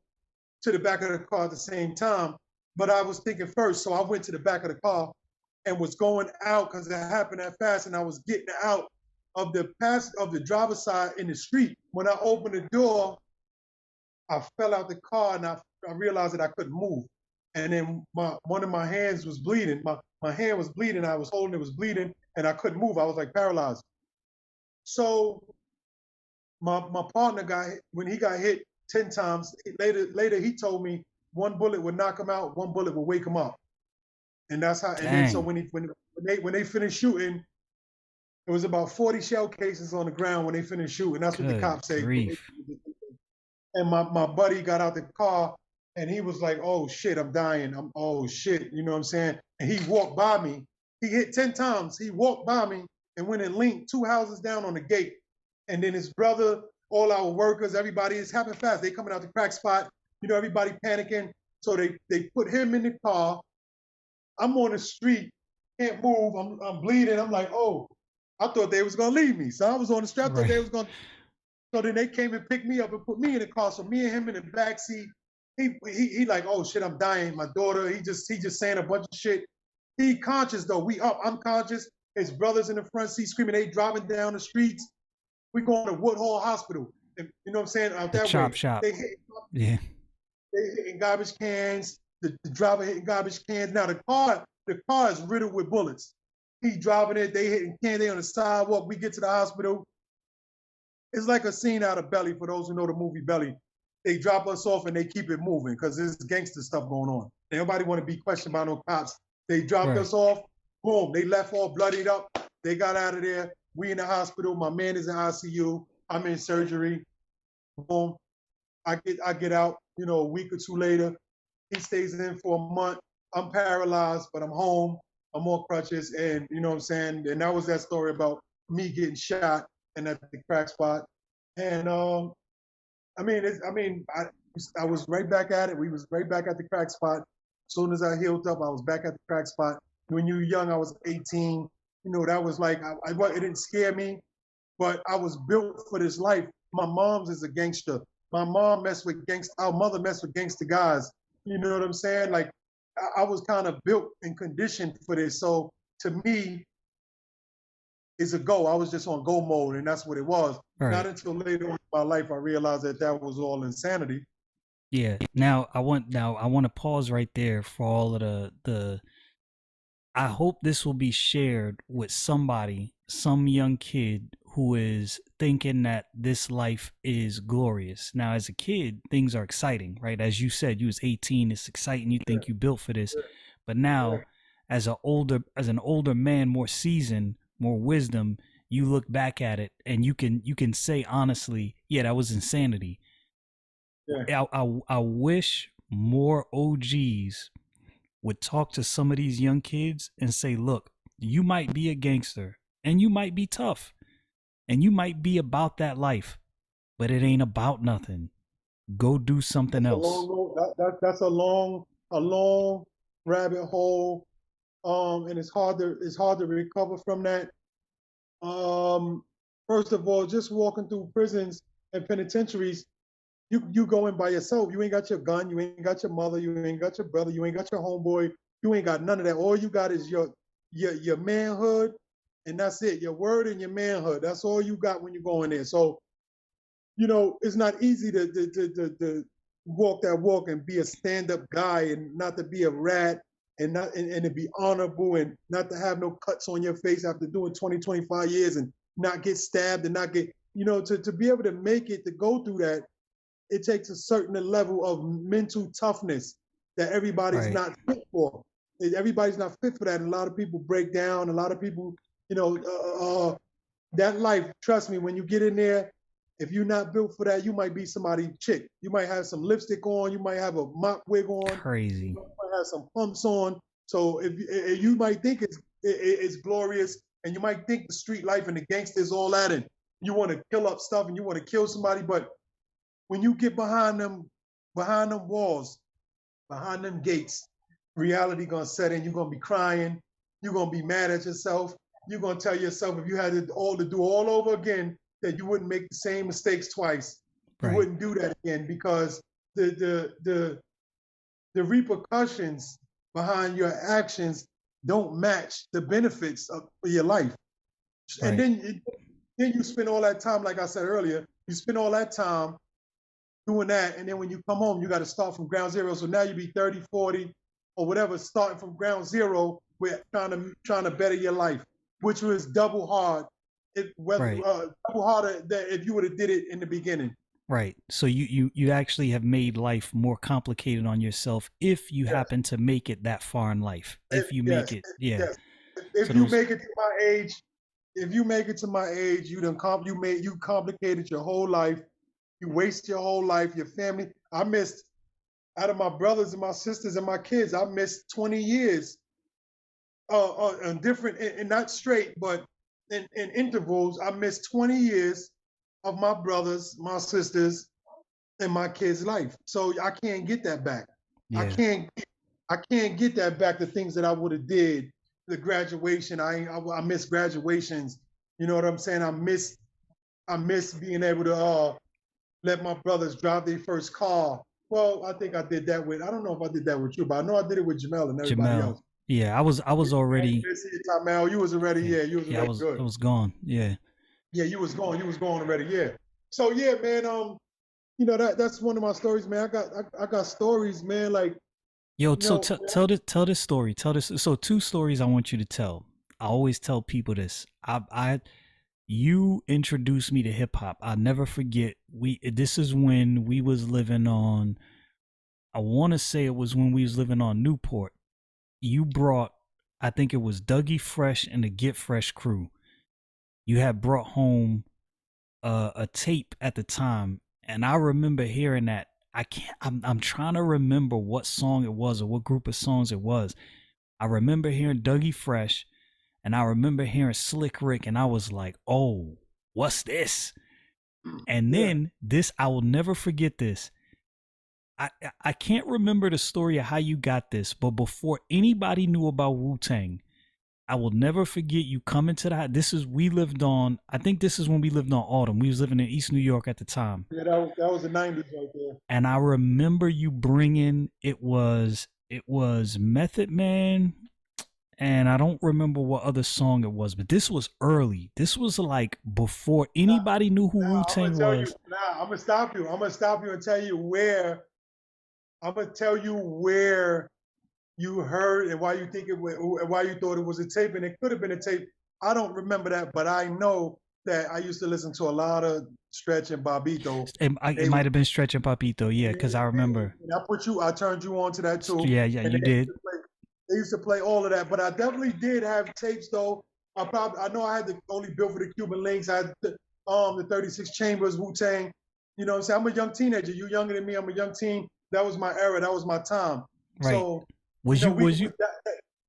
to the back of the car at the same time, but I was thinking first, so I went to the back of the car and was going out because it happened that fast, and I was getting out of the driver's side in the street. When I opened the door, I fell out the car and I realized that I couldn't move. And then one of my hands was bleeding. My hand was bleeding. I was holding it, was bleeding, and I couldn't move. I was like paralyzed. So my partner got hit. When he got hit 10 times, later he told me 1 bullet would knock him out, 1 bullet would wake him up. And that's how. Dang. And then so when they finished shooting, it was about 40 shell cases on the ground when they finished shooting. That's what the cops say. And my buddy got out the car and he was like, oh shit, I'm dying. Oh shit, you know what I'm saying? And he walked by me. He hit 10 times. He walked by me and went and linked 2 houses down on the gate. And then his brother, all our workers, everybody, it's happening fast. They coming out the crack spot, you know, everybody panicking. So they put him in the car. I'm on the street, can't move. I'm bleeding. I'm like, oh, I thought they was gonna leave me. So I was on the street. I thought they was gonna. So then they came and picked me up and put me in the car. So me and him in the back seat. He like, oh shit, I'm dying. My daughter. He just saying a bunch of shit. He conscious though. We up. I'm conscious. His brothers in the front seat screaming. They driving down the streets. We going to Woodhull Hospital. And, you know what I'm saying? Out that chop way. shop. They hitting garbage cans. The driver hitting garbage cans. Now the car is riddled with bullets. He driving it. They hitting cans. They on the sidewalk. We get to the hospital. It's like a scene out of Belly. For those who know the movie Belly, they drop us off and they keep it moving because there's gangster stuff going on. Nobody want to be questioned by no cops. They dropped us off. Boom. They left all bloodied up. They got out of there. We in the hospital. My man is in ICU. I'm in surgery. Boom. I get out. You know, a week or 2 later. He stays in for a month. I'm paralyzed, but I'm home. I'm on crutches, and you know what I'm saying. And that was that story about me getting shot and at the crack spot. And I was right back at it. We was right back at the crack spot. As soon as I healed up, I was back at the crack spot. When you were young, I was 18. You know, that was like, it didn't scare me, but I was built for this life. My mom's is a gangster. My mom messed with gangster. Our mother messed with gangster guys. You know what I'm saying? Like, I was kind of built and conditioned for this. So to me, it's a go. I was just on go mode, and that's what it was. Right. Not until later on in my life I realized that was all insanity. Yeah. Now I want to pause right there for all of the. I hope this will be shared with somebody, some young kid who is thinking that this life is glorious. Now, as a kid, things are exciting, right? As you said, you was 18. It's exciting. You think you built for this, but now, as an older man, more seasoned, more wisdom, you look back at it and you can say honestly, yeah, that was insanity. Yeah. I wish more OGs would talk to some of these young kids and say, look, you might be a gangster and you might be tough and you might be about that life, but it ain't about nothing. Go do something else. That's a long rabbit hole. and it's hard to recover from that. Um, First of all, just walking through prisons and penitentiaries, you go in by yourself. You ain't got your gun. You ain't got your mother. You ain't got your brother. You ain't got your homeboy. You ain't got none of that. All you got is your manhood, and that's it. Your word and your manhood. That's all you got when you go in there. So it's not easy to walk that walk and be a stand-up guy and not to be a rat and to be honorable and not to have no cuts on your face after doing 20, 25 years and not get stabbed and not get, to be able to make it, to go through that, it takes a certain level of mental toughness that everybody's Right. not fit for. Everybody's not fit for that. And a lot of people break down. A lot of people, that life, trust me, when you get in there, if you're not built for that, you might be somebody chick. You might have some lipstick on. You might have a mop wig on. Crazy. You might have some pumps on. So if you might think it's glorious, and you might think the street life and the gangsters all that, and you want to kill up stuff and you want to kill somebody, but when you get behind them walls, behind them gates, reality gonna set in. You're gonna be crying. You're gonna be mad at yourself. You're gonna tell yourself if you had it all to do all over again, that you wouldn't make the same mistakes twice. You Right. wouldn't do that again because the repercussions behind your actions don't match the benefits of your life. And Right. then you spend all that time, like I said earlier, you spend all that time doing that, and then when you come home, you got to start from ground zero. So now you be 30, 40, or whatever, starting from ground zero, with trying to better your life, which was double hard. Right. Double harder than if you would have did it in the beginning. Right. So you actually have made life more complicated on yourself if you Yes, happen to make it that far in life. If you make yes, it, yeah. yes. So If you those make it to my age, if you make it to my age, you complicated your whole life. You waste your whole life, your family. I missed out of my brothers and my sisters and my kids. I missed 20 years on different and not straight, but in intervals. I missed 20 years of my brothers, my sisters, and my kids' life. So I can't get that back. I yeah. can't I can't get that back. The things that I would have did, the graduation. I miss graduations. You know what I'm saying? I miss being able to let my brothers drive their first car. Well, I think I did that with. I don't know if I did that with you, but I know I did it with Jamel and everybody Jamel. else. Yeah, I was already Jamel, you was already, yeah. yeah, you was Yeah, I already was I good. was gone. Yeah. Yeah, you was going already. Yeah. So yeah, man. That's one of my stories, man. I got stories, man. Like Yo, you so know, tell this story. Tell this so two stories I want you to tell. I always tell people this. I you introduced me to hip hop. I'll never forget. This is when we was living on, I want to say it was when we was living on Newport. You brought, I think it was Dougie Fresh and the Get Fresh crew. You had brought home a tape at the time, and I remember hearing that. I can't. I'm trying to remember what song it was or what group of songs it was. I remember hearing Dougie Fresh, and I remember hearing Slick Rick, and I was like, "Oh, what's this?" And yeah. then this, I will never forget this. I can't remember the story of how you got this, but before anybody knew about Wu Tang, I will never forget you coming to the. This is we lived on. I think this is when we lived on Autumn. We was living in East New York at the time, Yeah, that was the '90s right there. and I remember you bringing. It was Method Man, and I don't remember what other song it was, but this was early. This was like before Now, anybody knew who Wu now I'm gonna Tang tell you. was. Now I'm gonna stop you. I'm gonna stop you and tell you where. I'm gonna tell you where you heard and why you think it was, and why you thought it was a tape, and it could have been a tape. I don't remember that, but I know that I used to listen to a lot of Stretch and Bobito. It They would, might have been Stretch and Papito, yeah, because I remember. and I turned you on to that too, Yeah, yeah, and you did. they used to play all of that. But I definitely did have tapes though. I know I had the only Built for the Cuban Links. I had the 36 Chambers, Wu Tang. You know what I'm saying? I'm a young teenager. You younger than me. I'm a young teen. That was my era. That was my time. Right. So Was you we was you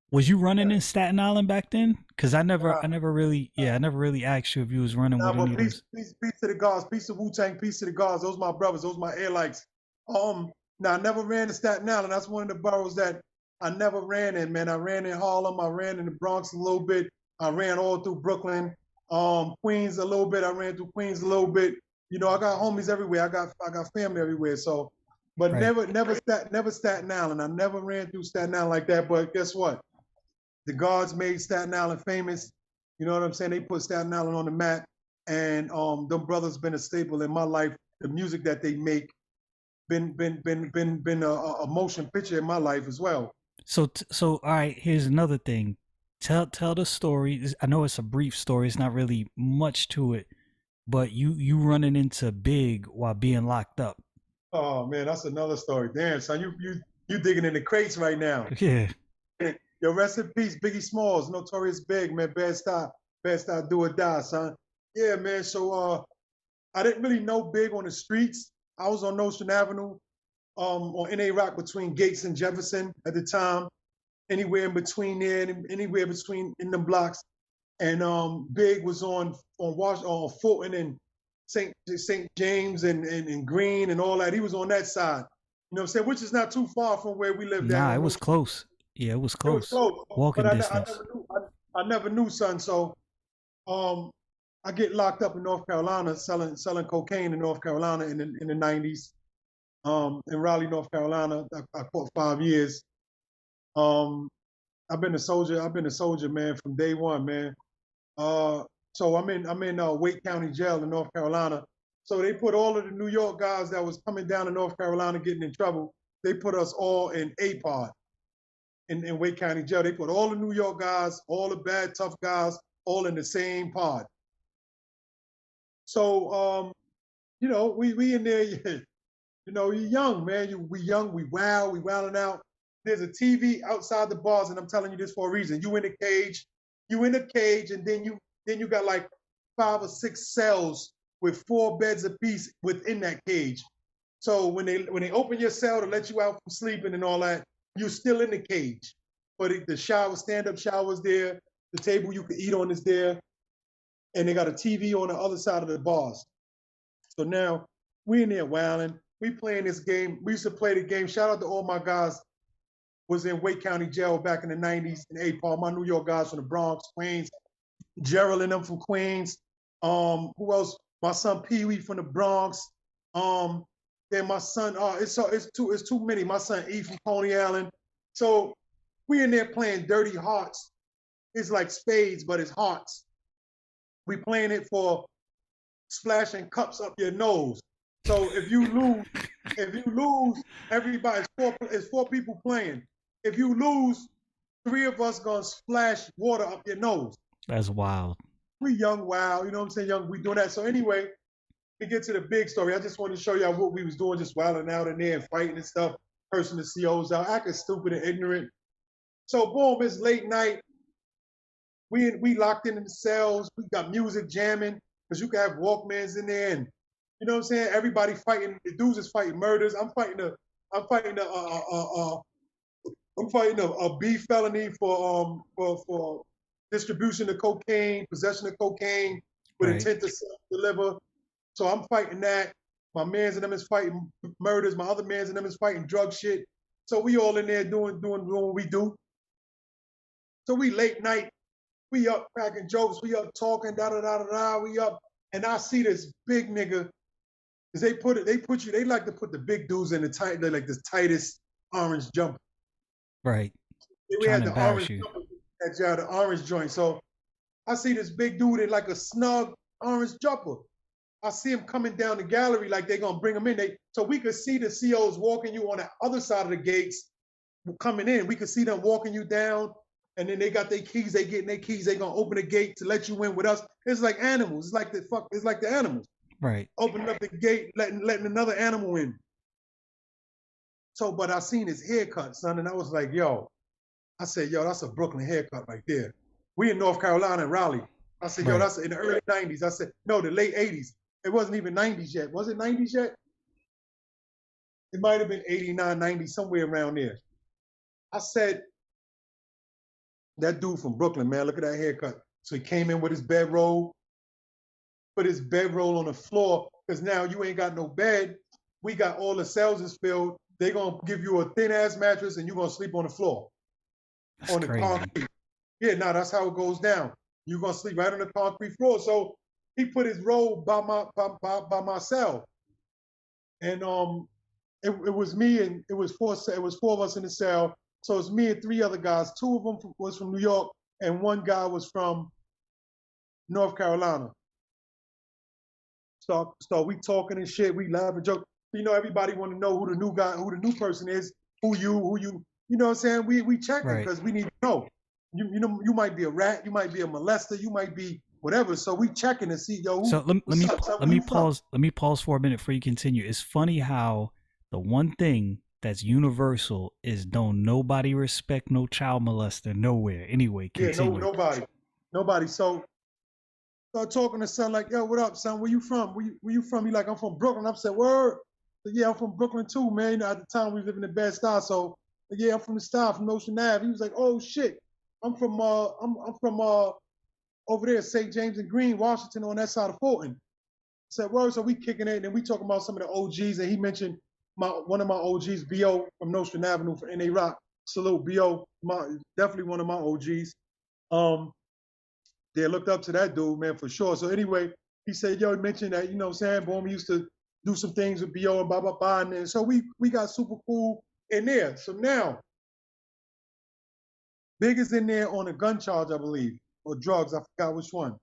was you running in Staten Island back then? Because nah, I never really, yeah, I never really asked you if you was running nah, with any but of those. peace to the gods, peace to Wu Tang, peace to the gods. Those my brothers. Those my air likes. Now I never ran to Staten Island. That's one of the boroughs that I never ran in, man. I ran in Harlem. I ran in the Bronx a little bit. I ran all through Brooklyn, Queens a little bit. I ran through Queens a little bit. You know, I got homies everywhere. I got family everywhere. So, but Right. never Staten Island. I never ran through Staten Island like that. But guess what? The guards made Staten Island famous. You know what I'm saying? They put Staten Island on the map, and them brothers been a staple in my life. The music that they make been a motion picture in my life as well. So all right, here's another thing. Tell the story. I know it's a brief story. It's not really much to it, but you running into Big while being locked up. Oh man, that's another story. Damn, son, you digging in the crates right now. Yeah. Yo, rest in peace, Biggie Smalls, Notorious Big, man. Bad style, do or die, son. Yeah, man. So I didn't really know Big on the streets. I was on Nostrand Avenue, on NA Rock between Gates and Jefferson at the time. Anywhere in between there, anywhere between in the blocks. And Big was on Fulton and St. James and Green and all that. He was on that side. You know what I'm saying? Which is not too far from where we lived at Nah, it on was those. close. Yeah, it was It was close. close, but Walking I distance. never knew. I never knew, son. So um, I get locked up in North Carolina selling cocaine in North Carolina in the 90s. In Raleigh, North Carolina, I fought 5 years. Um, I've been a soldier. I've been a soldier, man, from day one, man. Uh, so I'm in Wake County Jail in North Carolina. So they put all of the New York guys that was coming down to North Carolina getting in trouble. They put us all in A pod in Wake County Jail. They put all the New York guys, all the bad tough guys, all in the same pod. So you know, we in there. You know, you're young, man. We young, we wild, we wilding out. There's a TV outside the bars, and I'm telling you this for a reason. You in a cage, and then you got like 5 or 6 cells with 4 beds apiece within that cage. So when they open your cell to let you out from sleeping and all that, you're still in the cage. But the shower, stand-up shower's there, the table you can eat on is there, and they got a TV on the other side of the bars. So now we in there wilding. We playing this game. We used to play the game. Shout out to all my guys was in Wake County Jail back in the 90s in A-Paul. My New York guys from the Bronx, Queens, Gerald and them from Queens. Who else? My son Pee Wee from the Bronx. Then my son, it's too many. My son E from Coney Island. So we in there playing Dirty Hearts. It's like spades, but it's hearts. We playing it for splashing cups up your nose. So if you lose, everybody, it's four people playing. If you lose, 3 of us gonna splash water up your nose. That's wild. We young, wow, you know what I'm saying? Young, we doing that. So anyway, to get to the big story, I just wanted to show y'all what we was doing, just wilding out in there and fighting and stuff, cursing the COs out, acting stupid and ignorant. So boom, it's late night. We locked in the cells. We got music jamming because you can have Walkmans in there, and you know what I'm saying. Everybody fighting. The dudes is fighting murders. I'm fighting a B felony for distribution of cocaine, possession of cocaine with Right. intent to deliver. So I'm fighting that. My man's and them is fighting murders. My other man's and them is fighting drug shit. So we all in there doing what we do. So we late night, we up cracking jokes, we up talking, da da da da da, we up, and I see this big nigga, cause they like to put the big dudes in the tight, they like the tightest orange jumper. Right. We Trying had to the embarrass orange you. jumper at y'all, the orange joint. So I see this big dude in like a snug orange jumper. I see him coming down the gallery like they gonna bring him in. So we could see the COs walking you on the other side of the gates coming in. We could see them walking you down, and then they got their keys. They getting their keys. They gonna open the gate to let you in with us. It's like animals. It's like the animals Right. opening up the gate, letting another animal in. So, but I seen his haircut, son, and I was like, yo. I said, yo, that's a Brooklyn haircut right there. We in North Carolina and Raleigh. I said, yo, Right. that's in the early 90s. I said, no, the late 80s. It wasn't even 90s yet. Was it 90s yet? It might have been 89, 90, somewhere around there. I said, that dude from Brooklyn, man, look at that haircut. So he came in with his bedroll, put his bedroll on the floor, because now you ain't got no bed. We got all the cells is filled. they're gonna give you a thin ass mattress and you're gonna sleep on the floor, That's on the crazy. concrete. Yeah, now that's how it goes down. You're gonna sleep right on the concrete floor. So he put his robe by my cell, and it was me and it was four of us in the cell. So it's me and three other guys. Two of them was from New York, and one guy was from North Carolina. So we talking and shit. We laughing, joke. You know, everybody want to know who the new guy, who the new person is, who you. You know what I'm saying? We checking Right. because we need to know. You know, you might be a rat, you might be a molester, you might be whatever. So we checking to see, yo, So what's up, son? Where you from? let me pause for a minute before you continue. It's funny how the one thing that's universal is don't nobody respect no child molester nowhere. Anyway, Yeah, continue. nobody. So start talking to son like, yo, what up, son? Where you from? Where you from? He like, I'm from Brooklyn. I said, word. So, yeah, I'm from Brooklyn too, man. You know, at the time we was living in Bed-Stuy, so yeah, I'm from the Style, from Ocean Ave. He was like, oh shit, I'm from over there, St. James and Green, Washington, on that side of Fulton. I said, word. So we kicking it, and then we talking about some of the OGs, and he mentioned one of my OGs, Bo from Nostrand Avenue for NA Rock. Salute, Bo, definitely one of my OGs. They looked up to that dude, man, for sure. So anyway, he said, yo, he mentioned that, you know what I'm saying, boom, we used to do some things with BO and blah, blah, blah. And then, so we got super cool in there. So now, Big is in there on a gun charge, I believe, or drugs. I forgot which one.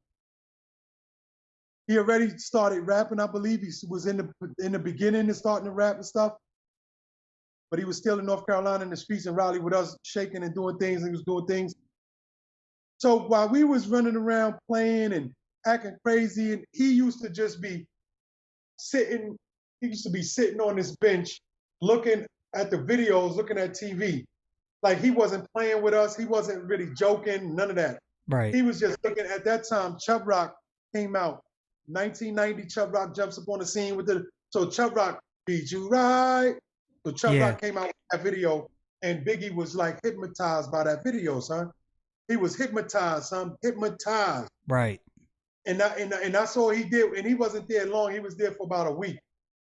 He already started rapping, I believe. He was in the beginning and starting to rap and stuff. But he was still in North Carolina in the streets in Raleigh with us, shaking and doing things. And he was doing things. So while we was running around playing and acting crazy, and he used to just be sitting, he used to be sitting on this bench looking at the videos, looking at TV. Like he wasn't playing with us. He wasn't really joking, none of that. Right. He was just looking at that time. Chubb Rock came out. 1990, Chubb Rock jumps up on the scene with so Chubb Rock beat you right. So Chubb Yeah. Rock came out with that video, and Biggie was like hypnotized by that video, son. He was hypnotized, son, hypnotized. Right. And that's all he did. And he wasn't there long. He was there for about a week,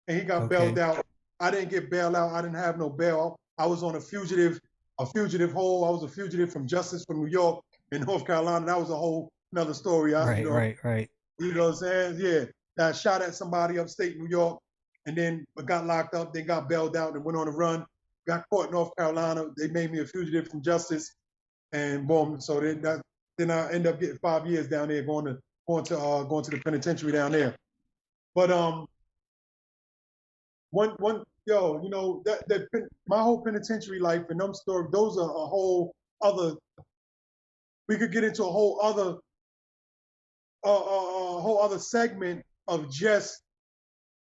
and he got bailed Okay. out. I didn't get bailed out. I didn't have no bail. I was on a fugitive hold. I was a fugitive from justice from New York and North Carolina. That was a whole another story. Right. Right. Right. You know what I'm saying? Yeah. I shot at somebody upstate New York, and then got locked up. Then got bailed out and went on a run. Got caught in North Carolina. They made me a fugitive from justice, and boom. So then I end up getting 5 years down there, going to the penitentiary down there. But one yo, you know that my whole penitentiary life and them stories, those are a whole other. We could get into a whole other segment of just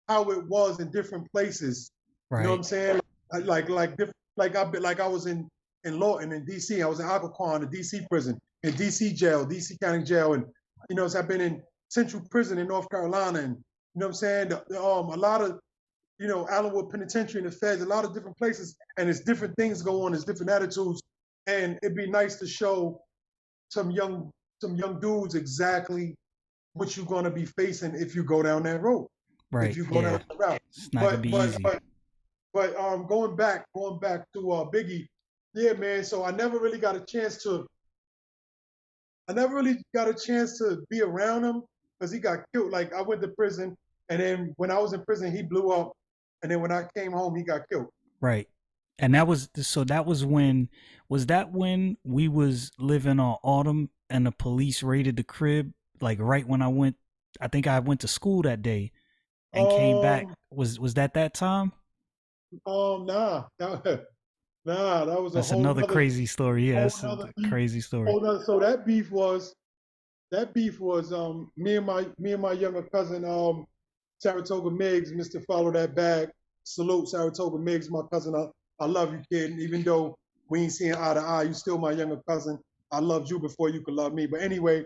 how it was in different places. You know what I'm Right. saying? Like I was in Lawton in D.C. I was in Occoquan, the D.C. prison, in D.C. jail, D.C. County jail, and you know, so I've been in Central Prison in North Carolina, and you know what I'm saying? A lot of Allenwood Penitentiary and the Feds, a lot of different places, and it's different things go on, there's different attitudes, and it'd be nice to show some young dudes exactly what you're going to be facing if you go down that road, if Right. you go down Yeah. that route. It's not gonna But be but easy. but but going back to Biggie, yeah, man. So I never really got a chance to be around him because he got killed. Like I went to prison, and then when I was in prison, he blew up, and then when I came home, he got killed. Right. And that was when was that when we was living on Autumn and the police raided the crib like right when I think I went to school that day and came back. Um, Was that time? nah, nah, that was a That's another crazy story. Yeah, whole that's a nother beef, crazy story. whole nother. So that beef was me and my younger cousin Saratoga Miggs, Mr. Follow That Bag. Salute Saratoga Miggs, my cousin. I love you, kid. And even though we ain't seeing eye to eye, you still my younger cousin. I loved you before you could love me. But anyway,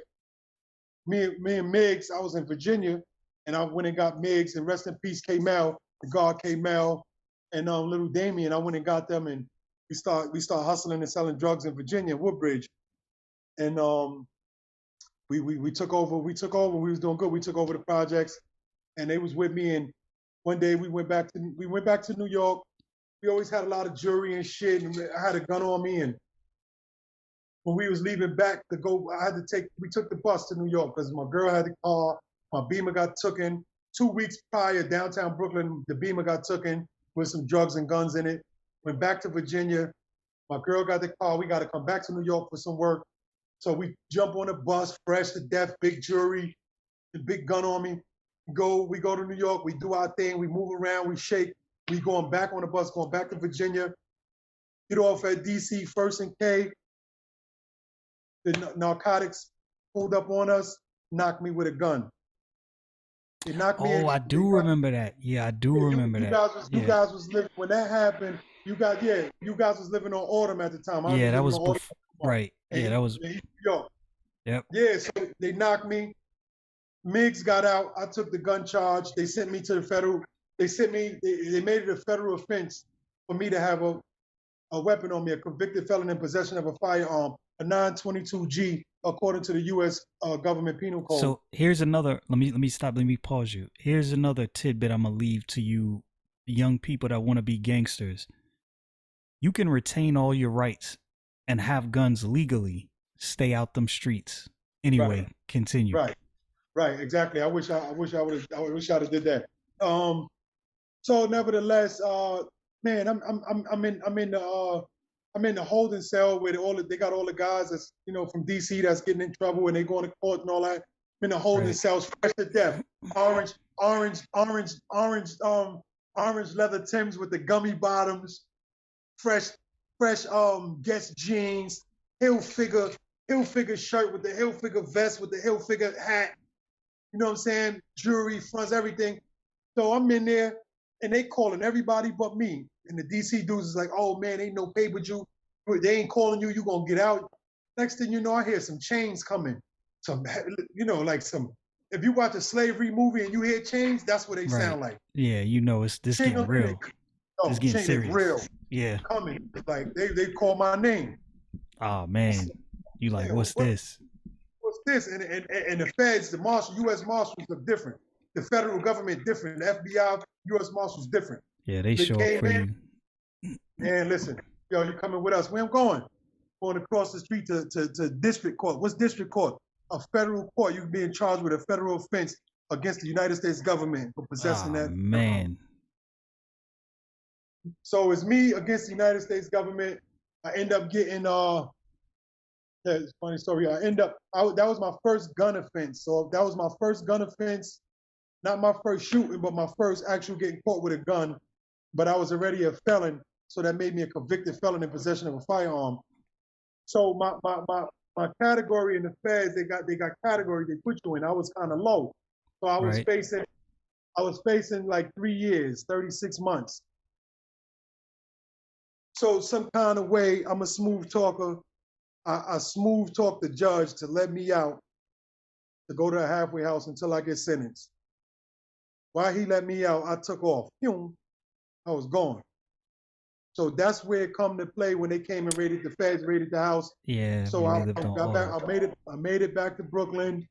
me and Miggs, I was in Virginia, and I went and got Miggs, and rest in peace, K Mel, the guard K Mel, and little Damien. I went and got them, and we start hustling and selling drugs in Virginia, Woodbridge, and we took over. We took over. We was doing good. We took over the projects, and they was with me. And one day we went back to New York, we always had a lot of jewelry and shit, and I had a gun on me. And when we was leaving back to go, we took the bus to New York because my girl had the car. My Beamer got taken 2 weeks prior. Downtown Brooklyn, the Beamer got taken with some drugs and guns in it. Went back to Virginia. My girl got the car. We got to come back to New York for some work. So we jump on a bus, fresh to death, big jewelry, the big gun on me. We go to New York. We do our thing. We move around. We shake. We going back on the bus, going back to Virginia. Get off at DC, First and K. The narcotics pulled up on us, knocked me with a gun. They knocked me. Oh, I do remember that. Yeah, I do remember that. You guys was living when that happened. You guys was living on Autumn at the time. Yeah, that was before. Right. Yeah, that was. New York. Yep. Yeah, so they knocked me. Miggs got out. I took the gun charge. They sent me to the federal. They made it a federal offense for me to have a weapon on me, a convicted felon in possession of a firearm, a 922G, according to the U.S. Government Penal Code. So here's another. Let me pause you. Here's another tidbit I'm gonna leave to you, young people that want to be gangsters. You can retain all your rights and have guns legally. Stay out them streets. Anyway, right. Continue. Right, exactly. I wish I'd have did that. So nevertheless, man, I'm in the holding cell where they got all the guys that's from DC that's getting in trouble and they going to court and all that. I'm in the holding cells, fresh to death. Orange leather Timbs with the gummy bottoms, fresh Guess jeans, Hilfiger shirt with the Hilfiger vest with the Hilfiger hat. You know what I'm saying? Jewelry, fronts, everything. So I'm in there, and they calling everybody but me. And the DC dudes is like, oh man, ain't no paper due. They ain't calling you, you gonna get out. Next thing you know, I hear some chains coming. Some, like some, if you watch a slavery movie and you hear chains, that's what they sound like. Yeah, it's this getting real. It's getting serious. Real. Yeah. Coming. Like they call my name. Oh man. You like, what's this? What's this? And the feds, the U.S. Marshals are different. The federal government different. The FBI, U.S. Marshals different. Yeah, they show up for you. Man, listen, you coming with us. Where I'm going? Going across the street to district court. What's district court? A federal court. You can be in charge with a federal offense against the United States government for possessing that. Man. So it's me against the United States government. I end up getting it's a funny story. That was my first gun offense. So that was my first gun offense, not my first shooting, but my first actual getting caught with a gun. But I was already a felon, so that made me a convicted felon in possession of a firearm. So my category in the feds, they got categories they put you in. I was kind of low, so I was facing like 3 years, 36 months. So some kind of way, I'm a smooth talker. I smooth talk the judge to let me out to go to a halfway house until I get sentenced. While he let me out, I took off. I was gone. So that's where it come to play when they came and the feds raided the house. Yeah. So I got back. I made it back to Brooklyn.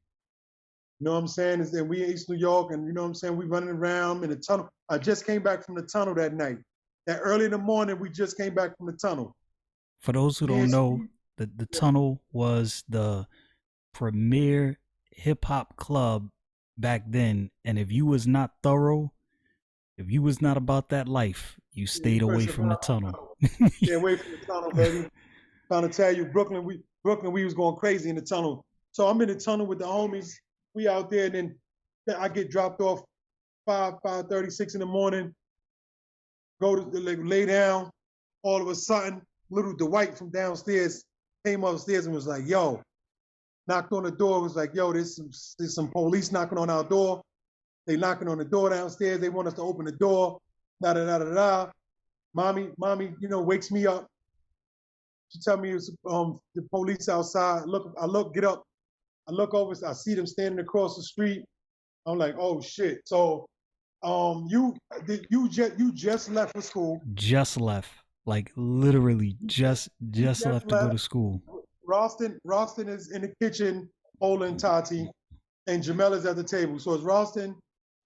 You know what I'm saying? And we in East New York, and you know what I'm saying? We running around in the tunnel. I just came back from the tunnel that night. That early in the morning, we just came back from the tunnel. For those who don't know, the tunnel was the premier hip hop club back then. And if you was not thorough, if you was not about that life, you stayed away from the tunnel. Stay away from the tunnel, baby. Trying to tell you, Brooklyn, we was going crazy in the tunnel. So I'm in the tunnel with the homies. We out there, and then I get dropped off 5:36 in the morning. Go to lay down. All of a sudden, little Dwight from downstairs came upstairs and was like, yo, knocked on the door, was like, yo, there's some police knocking on our door. They knocking on the door downstairs. They want us to open the door. Da-da-da-da-da. Mommy, wakes me up. She tell me it's the police outside. Get up. I look over, I see them standing across the street. I'm like, oh shit. So you just left for school. Just left. Like literally just left to go to school. Ralston is in the kitchen holding Tati, and Jamella's at the table. So it's Ralston,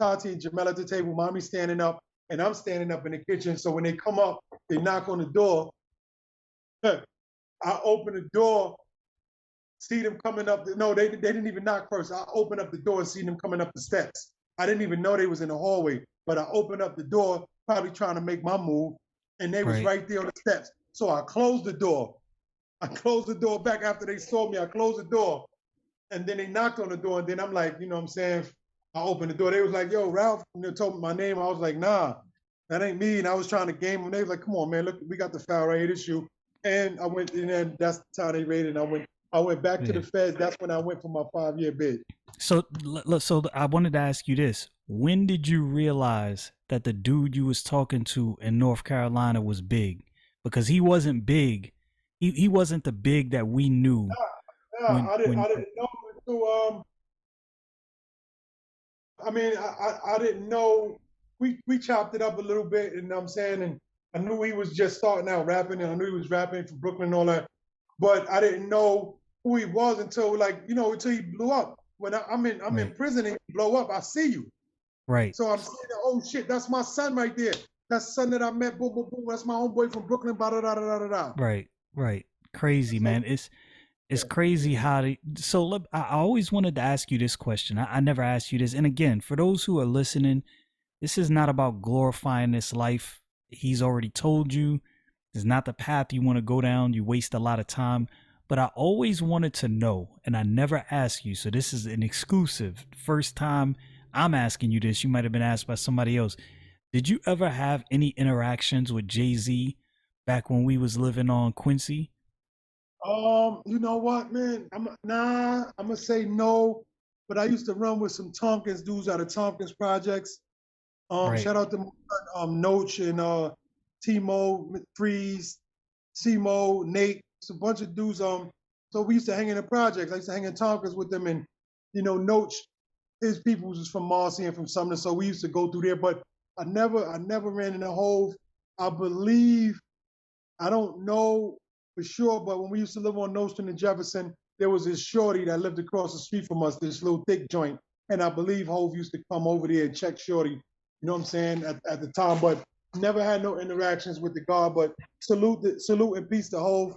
Tati, and Jamella at the table. Mommy's standing up, and I'm standing up in the kitchen. So when they come up, They knock on the door. I open the door, see them coming up. No, they didn't even knock first. I opened up the door and see them coming up the steps. I didn't even know they was in the hallway, but I opened up the door, probably trying to make my move, and they was right there on the steps. So I closed the door. I closed the door back after they saw me. I closed the door, and then they knocked on the door, and then I'm like, you know what I'm saying? I opened the door. They was like, yo, Ralph, and they told me my name. I was like, nah, that ain't me. And I was trying to game them. They was like, come on, man, look, we got the foul right here, this you. And I went, and then that's the time they raided, and I went back to the feds. That's when I went for my 5-year bid. So I wanted to ask you this. When did you realize that the dude you was talking to in North Carolina was big? Because he wasn't big. He wasn't the big that we knew. I didn't know until, I mean, I didn't know. We chopped it up a little bit, and I'm saying, and I knew he was just starting out rapping, and I knew he was rapping from Brooklyn and all that, but I didn't know who he was until, like, you know, until he blew up. When I'm in prison and he blow up, I see you. Right. So I'm saying, oh shit, that's my son right there. That's the son that I met. Boom, boom, boom. That's my homeboy from Brooklyn. Da da da da da da. Right. Crazy, man. It's crazy how they. So look, I always wanted to ask you this question. I never asked you this. And again, for those who are listening, this is not about glorifying this life. He's already told you. It's not the path you want to go down. You waste a lot of time. But I always wanted to know, and I never asked you. So this is an exclusive. First time I'm asking you this. You might have been asked by somebody else. Did you ever have any interactions with Jay-Z back when we was living on Quincy? You know what, man? I'm gonna say no, but I used to run with some Tompkins dudes out of Tompkins Projects. Shout out to Noach and Timo, Freeze, Simo, Nate, it's a bunch of dudes. So we used to hang in the projects. I used to hang in Tompkins with them, and you know, Noach, his people was from Marcy and from Sumner, so we used to go through there. But I never ran in a hole. I believe, I don't know for sure, but when we used to live on Nostrand and Jefferson, there was this shorty that lived across the street from us, this little thick joint. And I believe Hove used to come over there and check shorty, you know what I'm saying, at the time, but never had no interactions with the guard. But salute and peace to Hove.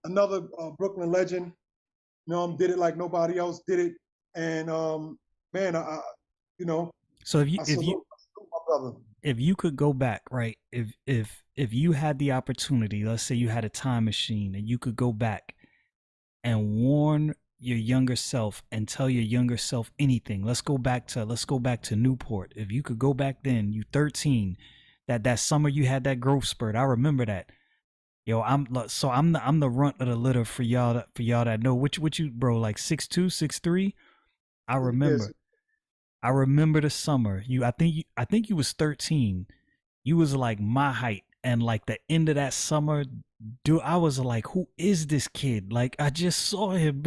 Another Brooklyn legend, you know, did it like nobody else did it. And man, you know, so if you my brother. If you could go back, right? If you had the opportunity, let's say you had a time machine and you could go back and warn your younger self and tell your younger self anything. Let's go back to Newport. If you could go back then, you 13, that summer you had that growth spurt. I remember that. Yo, I'm the runt of the litter for y'all that know. What you, bro, like 6'2", 6'3"? I remember. Yes. I remember the summer. I think you was 13. You was like my height, and like the end of that summer, dude, I was like, who is this kid? Like, I just saw him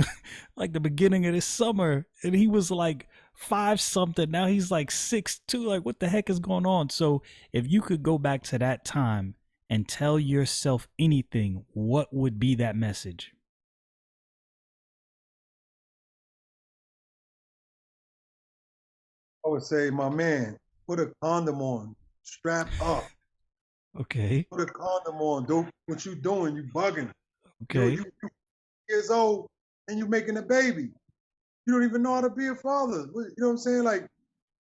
like the beginning of this summer, and he was like 5 something. Now he's like 6'2". Like, what the heck is going on? So if you could go back to that time and tell yourself anything, what would be that message? I would say, my man, put a condom on, strap up. Okay. Put a condom on, dude. What you doing? You bugging. Okay. You years old and you making a baby. You don't even know how to be a father. You know what I'm saying? Like,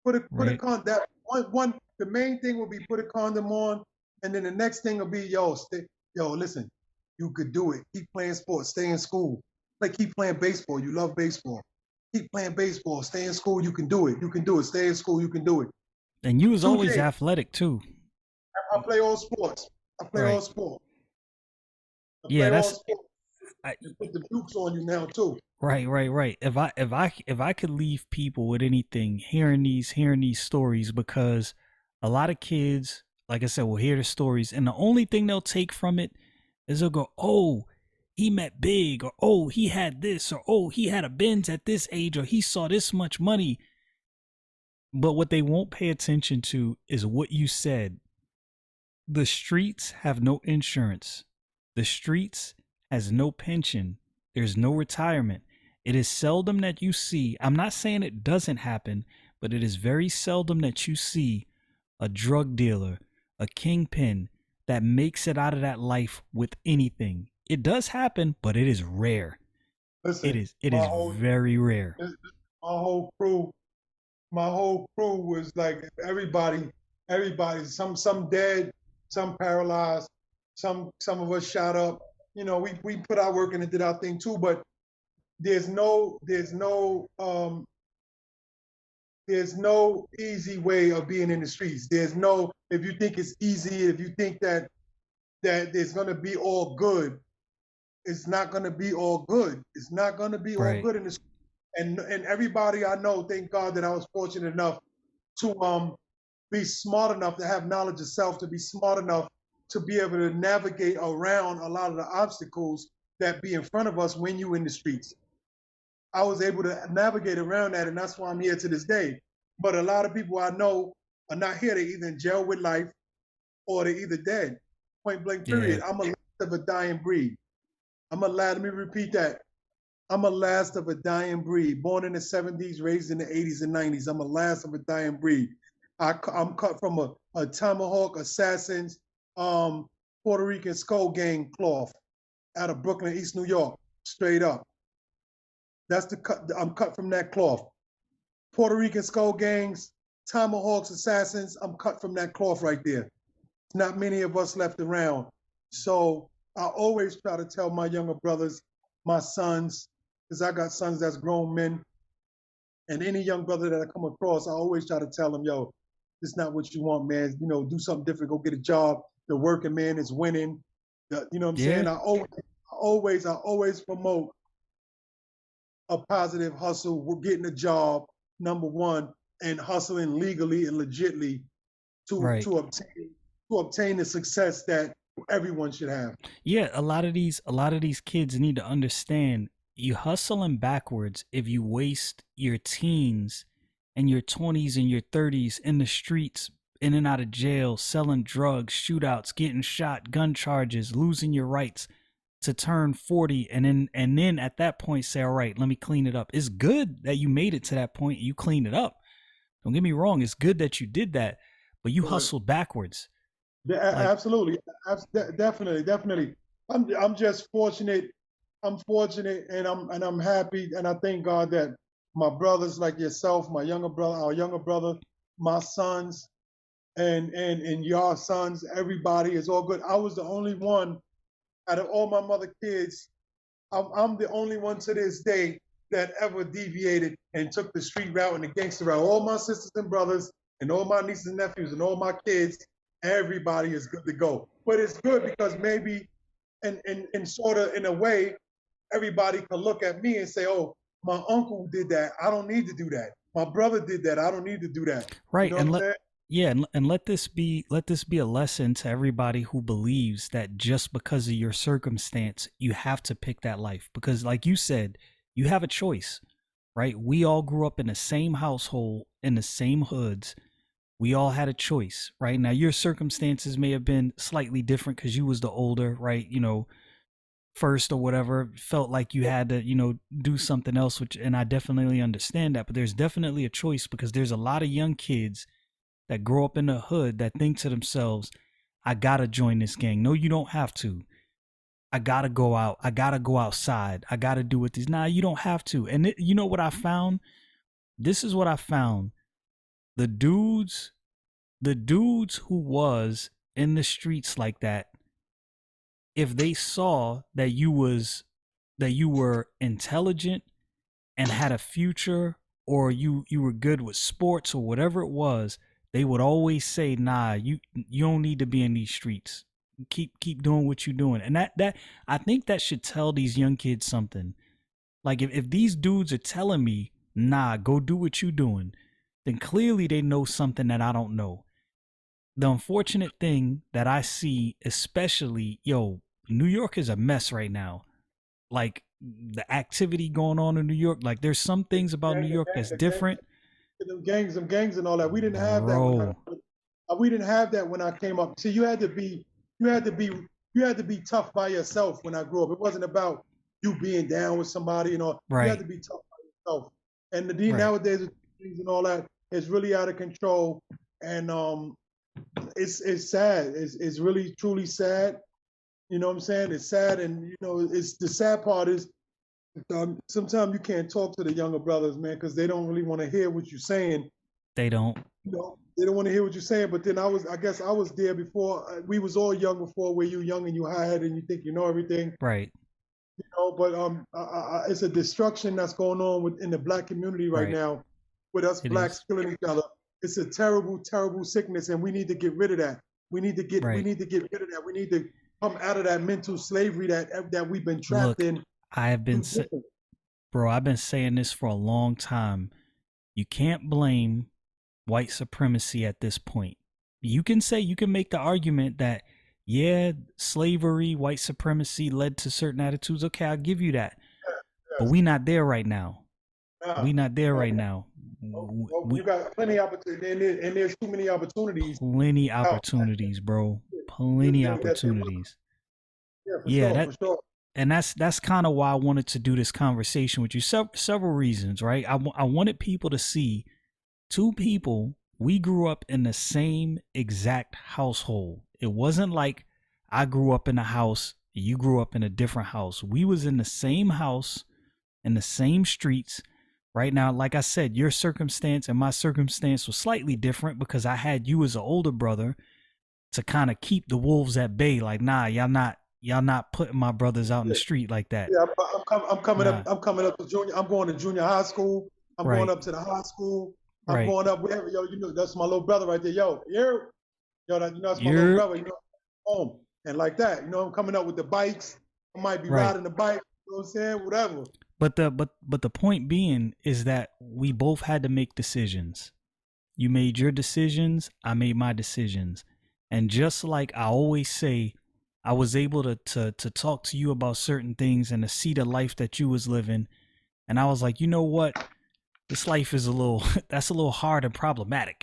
put a condom. That one. The main thing will be put a condom on, and then the next thing will be, listen, you could do it. Keep playing sports. Stay in school. Like, keep playing baseball. You love baseball. Keep playing baseball. Stay in school. You can do it. You can do it. Stay in school. You can do it. And you was always athletic too. I play all sports. I play all sports. I put the Dukes on you now too. Right. If I could leave people with anything, hearing these stories, because a lot of kids, like I said, will hear the stories, and the only thing they'll take from it is they'll go, oh, he met big, or oh, he had this, or oh, he had a Benz at this age, or he saw this much money. But what they won't pay attention to is what you said. The streets have no insurance. The streets has no pension. There's no retirement. It is seldom that you see, I'm not saying it doesn't happen, but it is very seldom that you see a drug dealer, a kingpin, that makes it out of that life with anything. It does happen, but it is rare. It Listen, is it my is whole very rare. this- my whole crew, my whole crew was like everybody. Some dead, some paralyzed, some of us shot up. You know, we put our work in and did our thing too. But there's no easy way of being in the streets. There's no, if you think it's easy, if you think that it's gonna be all good, it's not gonna be all good. It's not gonna be all Right. good in the streets. And everybody I know, thank God that I was fortunate enough to be smart enough to have knowledge of self, to be smart enough to be able to navigate around a lot of the obstacles that be in front of us when you in the streets. I was able to navigate around that, and that's why I'm here to this day. But a lot of people I know are not here. They're either in jail with life or they're either dead. Point blank, Yeah. period. I'm a last of a dying breed. Let me repeat that. I'm a last of a dying breed. Born in the 70s, raised in the 80s and 90s. I'm a last of a dying breed. I'm cut from a Tomahawk Assassins Puerto Rican skull gang cloth out of Brooklyn, East New York, straight up. That's the cut. I'm cut from that cloth. Puerto Rican skull gangs, Tomahawks, Assassins. I'm cut from that cloth right there. Not many of us left around. So I always try to tell my younger brothers, my sons, because I got sons that's grown men, and any young brother that I come across, I always try to tell them, yo, this is not what you want, man. You know, do something different, go get a job. The working man is winning. You know what I'm saying? Yeah. I always promote a positive hustle, we're getting a job, number one, and hustling legally and legitly to Right. to obtain to obtain the success that everyone should have. Yeah, a lot of these kids need to understand you hustling backwards if you waste your teens and your 20s and your 30s in the streets, in and out of jail, selling drugs, shootouts, getting shot, gun charges, losing your rights to turn 40 and then at that point say, all right, let me clean it up. It's good that you made it to that point, you cleaned it up. Don't get me wrong, it's good that you did that, but you But hustled backwards. yeah, Like, absolutely, definitely, definitely. I'm just fortunate. I'm fortunate, and I'm happy, and I thank God that my brothers like yourself, my younger brother, our younger brother, my sons, and your sons, everybody is all good. I was the only one out of all my mother kids. I'm the only one to this day that ever deviated and took the street route and the gangster route. All my sisters and brothers and all my nieces and nephews and all my kids, everybody is good to go. But it's good because maybe and sort of in a way, everybody can look at me and say, oh, my uncle did that. I don't need to do that. My brother did that. I don't need to do that. You right, know what and I'm let saying? yeah, and let this be a lesson to everybody who believes that just because of your circumstance you have to pick that life, because like you said, you have a choice, right? We all grew up in the same household, in the same hoods. We all had a choice, right? Now your circumstances may have been slightly different because you was the older, right? First or whatever, felt like you had to, do something else, which, and I definitely understand that, but there's definitely a choice because there's a lot of young kids that grow up in the hood that think to themselves, I gotta join this gang. No, you don't have to. I gotta go out. I gotta go outside. I gotta do what these. Nah, you don't have to. And you know what I found? This is what I found. The dudes, the dudes who was in the streets like that, if they saw that you were intelligent and had a future, or you were good with sports or whatever it was, they would always say, nah, you don't need to be in these streets. Keep doing what you're doing. And that I think that should tell these young kids something. Like, if these dudes are telling me, nah, go do what you doing, then clearly they know something that I don't know. The unfortunate thing that I see, especially, New York is a mess right now. Like, the activity going on in New York, like there's some things about New York that's The gangs, different. them gangs and all that. We didn't have that when Bro, we didn't have that when I came up. See, you had to be, you had to be tough by yourself when I grew up. It wasn't about you being down with somebody, You had right, to be tough by yourself. And right. nowadays, things and all that is really out of control. And it's sad. It's really truly sad. You know what I'm saying? It's sad, and it's the sad part is sometimes you can't talk to the younger brothers, man, because they don't really want to hear what you're saying. They don't. They don't want to hear what you're saying. But then I guess I was there before. We was all young before, where you young and you high headed and you think you know everything. Right. But it's a destruction that's going on in the black community right now, with us It blacks is. killing each other. It's a terrible, terrible sickness, and we need to get rid of that. We need to get Right. rid of that. We need to come out of that mental slavery that we've been trapped Look, in. I have been, bro, I've been saying this for a long time. You can't blame white supremacy at this point. You can make the argument that, yeah, slavery, white supremacy led to certain attitudes. Okay, I'll give you that. But we not there right now. We not there right now. You got plenty of opportunities, and there's too many opportunities. Plenty opportunities, bro. Plenty opportunities. Yeah, for sure. And that's kind of why I wanted to do this conversation with you. Several reasons, right? I wanted people to see two people. We grew up in the same exact household. It wasn't like I grew up in a house, you grew up in a different house. We was in the same house, in the same streets. Right now, like I said, your circumstance and my circumstance was slightly different because I had you as an older brother to kind of keep the wolves at bay. Like, nah, y'all not putting my brothers out in the street like that. Yeah, I'm coming up. I'm coming up to junior. I'm going to junior high school. I'm going up to the high school. I'm going up wherever. Yo, that's my little brother right there. Yo, that's my little brother. Home and like that. I'm coming up with the bikes. I might be riding the bike. You know what I'm saying? Whatever. But the point being is that we both had to make decisions. You made your decisions. I made my decisions. And just like I always say, I was able to talk to you about certain things and to see the life that you was living. And I was like, you know what? This life is that's a little hard and problematic.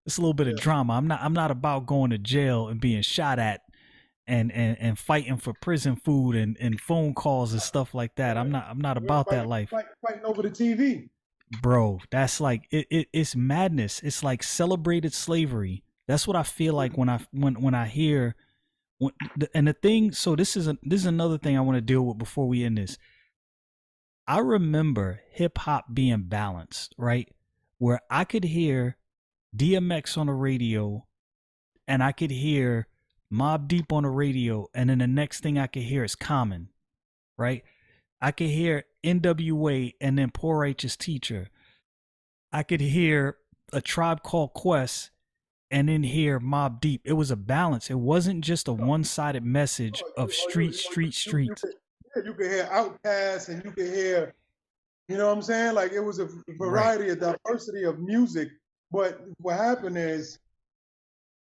It's a little bit of drama. I'm not about going to jail and being shot at and fighting for prison food and phone calls and stuff like that. I'm not about that life. Fighting over the TV. Bro, that's like it's madness. It's like celebrated slavery. That's what I feel like when I hear and the thing. So this is another thing I want to deal with before we end this. I remember hip hop being balanced, right? Where I could hear DMX on the radio and I could hear Mobb Deep on the radio, and then the next thing I could hear is Common, right? I could hear NWA and then Poor Righteous Teacher. I could hear A Tribe Called Quest and then hear Mobb Deep. It was a balance. It wasn't just a one-sided message of streets. You could hear Outkast, and you could hear, you know what I'm saying? Like, it was a variety, a diversity of music. But what happened is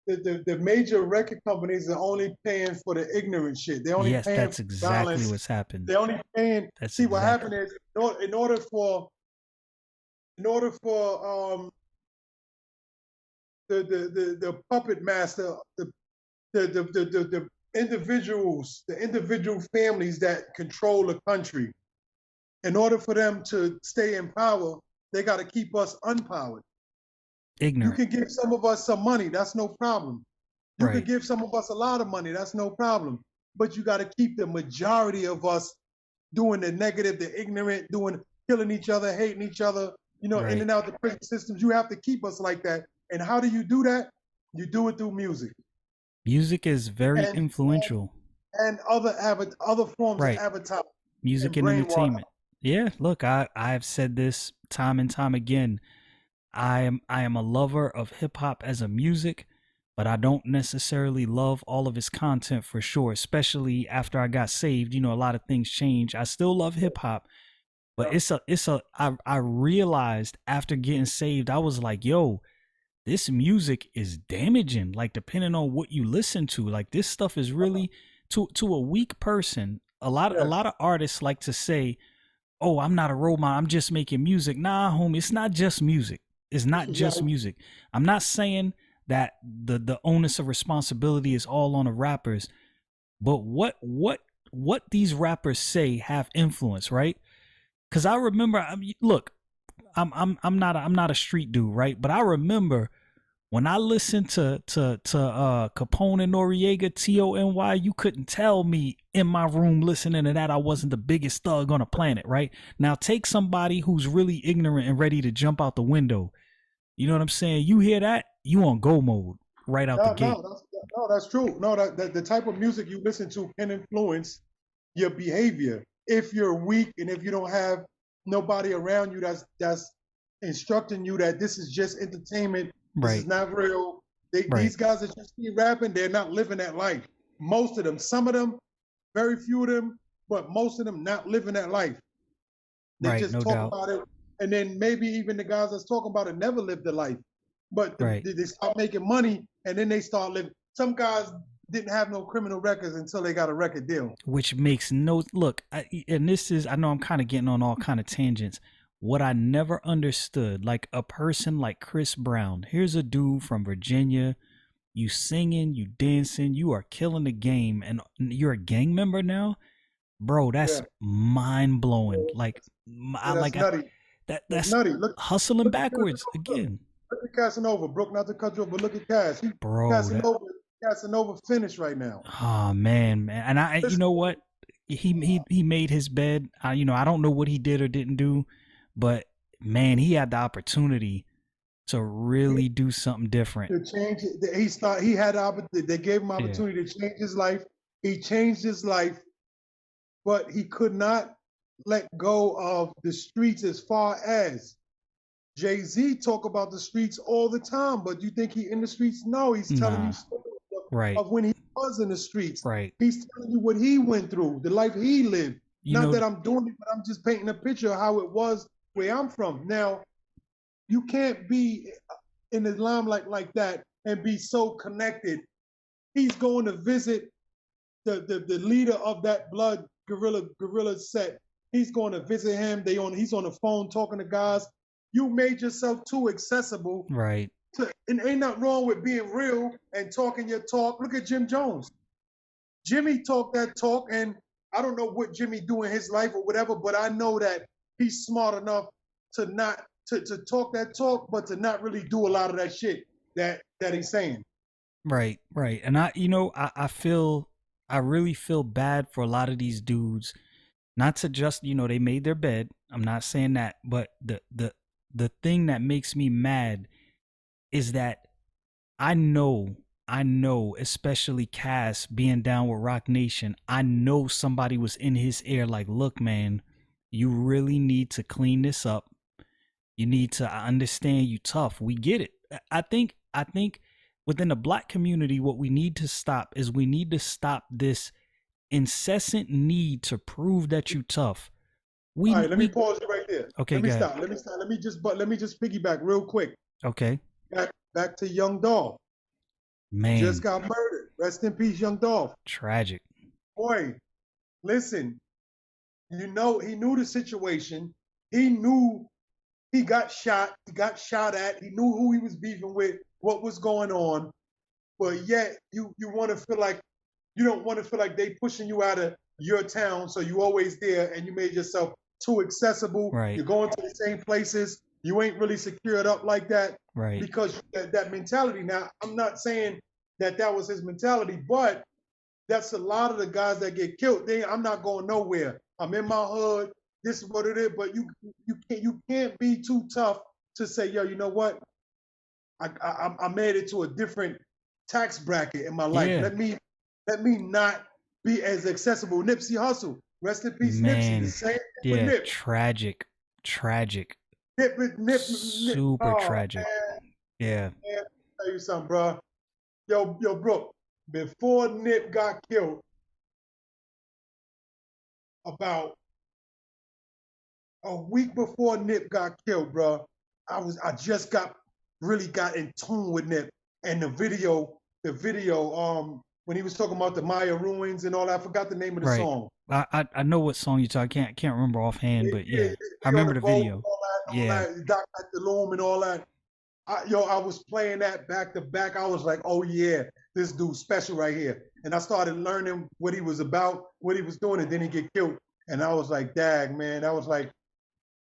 the major record companies are only paying for the ignorant shit. They only paying that's for exactly violence. What's happened. They only paying. What happened is in order for the puppet master, the individuals, the individual families that control the country, in order for them to stay in power, they got to keep us unpowered. Ignorant. You can give some of us some money, that's no problem. You can give some of us a lot of money, that's no problem. But you got to keep the majority of us doing the negative, the ignorant, killing each other, hating each other, in and out the prison systems. You have to keep us like that. And how do you do that? You do it through music. Music is very influential. And other forms of advertising. Music and entertainment. Yeah, look, I've said this time and time again. I am a lover of hip hop as a music, but I don't necessarily love all of its content for sure, especially after I got saved. A lot of things change. I still love hip hop, but I realized after getting saved, I was like, yo, this music is damaging. Like, depending on what you listen to, like, this stuff is really to a weak person. A lot of artists like to say, oh, I'm not a role model, I'm just making music. Nah, homie, it's not just music. It's not just music. I'm not saying that the onus of responsibility is all on the rappers, but what these rappers say have influence, right? Because I remember, look, I'm not a street dude, right? But I remember When I listened to Capone and Noriega, Tony, you couldn't tell me in my room listening to that I wasn't the biggest thug on the planet, right? Now take somebody who's really ignorant and ready to jump out the window. You know what I'm saying? You hear that, you on go mode right out the No, gate. that's true. No, that the type of music you listen to can influence your behavior. If you're weak and if you don't have nobody around you that's instructing you that this is just entertainment, this is Right, not real. right, These guys that you see rapping, they're not living that life. Most of them, some of them, very few of them, but most of them not living that life. They right, just no talk doubt. about it, and then maybe even the guys that's talking about it never lived the life, but Right. they start making money, and then they start living. Some guys didn't have no criminal records until they got a record deal. Which makes no look. And this is, I know I'm kind of getting on all kind of tangents. What I never understood, like a person like Chris Brown. Here's a dude from Virginia. You singing, you dancing, you are killing the game, and you're a gang member now, bro. That's Yeah, mind blowing. Like, I yeah, that's like nutty. That's that's nutty. hustling Look at backwards Casanova. again, Look at Casanova. Brooke, not to cut you off, but look at Cass. bro. That Casanova finished right now. oh man, and you Listen, know what? He made his bed. I don't know what he did or didn't do, but man, he had the opportunity to really do something different. to change it, he had they gave him Yeah, opportunity to change his life. He changed his life, but he could not let go of the streets as far as Jay-Z talk about the streets all the time, but you think he in the streets? No, he's telling you nah, stories right, of when he was in the streets. right. He's telling you what he went through, the life he lived. You Not know, that I'm doing it, but I'm just painting a picture of how it was where I'm from. Now, you can't be in the limelight like that and be so connected. He's going to visit the leader of that blood gorilla set. He's going to visit him. He's on the phone talking to guys. You made yourself too accessible. right. And ain't nothing wrong with being real and talking your talk. Look at Jim Jones. Jimmy talked that talk, and I don't know what Jimmy do in his life or whatever, but I know that he's smart enough to not to talk that talk, but to not really do a lot of that shit that he's saying. Right, right. And I really feel bad for a lot of these dudes. Not to just, they made their bed. I'm not saying that, but the thing that makes me mad is that I know, especially Cass being down with Rock Nation, I know somebody was in his ear like, look, man, you really need to clean this up. You need to I understand you tough. We get it. I think within the black community, what we need to stop is we need to stop this incessant need to prove that you tough. All We right, let me we pause you right there. okay, Let me go ahead. stop. Let me stop. Let me just piggyback real quick. Okay. Back to Young Dolph. Just Man, got murdered. Rest in peace, Young Dolph. tragic. Boy, listen, he knew the situation. He knew he got shot. He got shot at. He knew who he was beefing with, what was going on. But yet you want to feel like you don't want to feel like they pushing you out of your town, so you always there, and you made yourself too accessible. Right. You're going to the same places. You ain't really secured up like that Right. because that mentality. Now, I'm not saying that was his mentality, but that's a lot of the guys that get killed. I'm not going nowhere. I'm in my hood. This is what it is. But you can't be too tough to say, yo, you know what? I made it to a different tax bracket in my life. Yeah. Let me not be as accessible. Nipsey Hussle, rest in peace, Nipsey. The Man. same thing with Yeah, Nip. tragic. Tragic. Nip. Super Oh tragic. man, Yeah. man, let me tell you something, bro. Yo, Brooke. Before Nip got killed, about a week before Nip got killed, bro, I just really got in tune with Nip, and the video, when he was talking about the Maya ruins and all that. I forgot the name of the Right. song. I know what song you talk. I can't remember offhand, but Yeah, yeah, I he on remember the the boat, video. all Yeah. that, Doc at the loom and all that. I was playing that back to back. I was like, oh yeah, this dude's special right here. And I started learning what he was about, what he was doing, and then he get killed. And I was like, dag, man, that was like,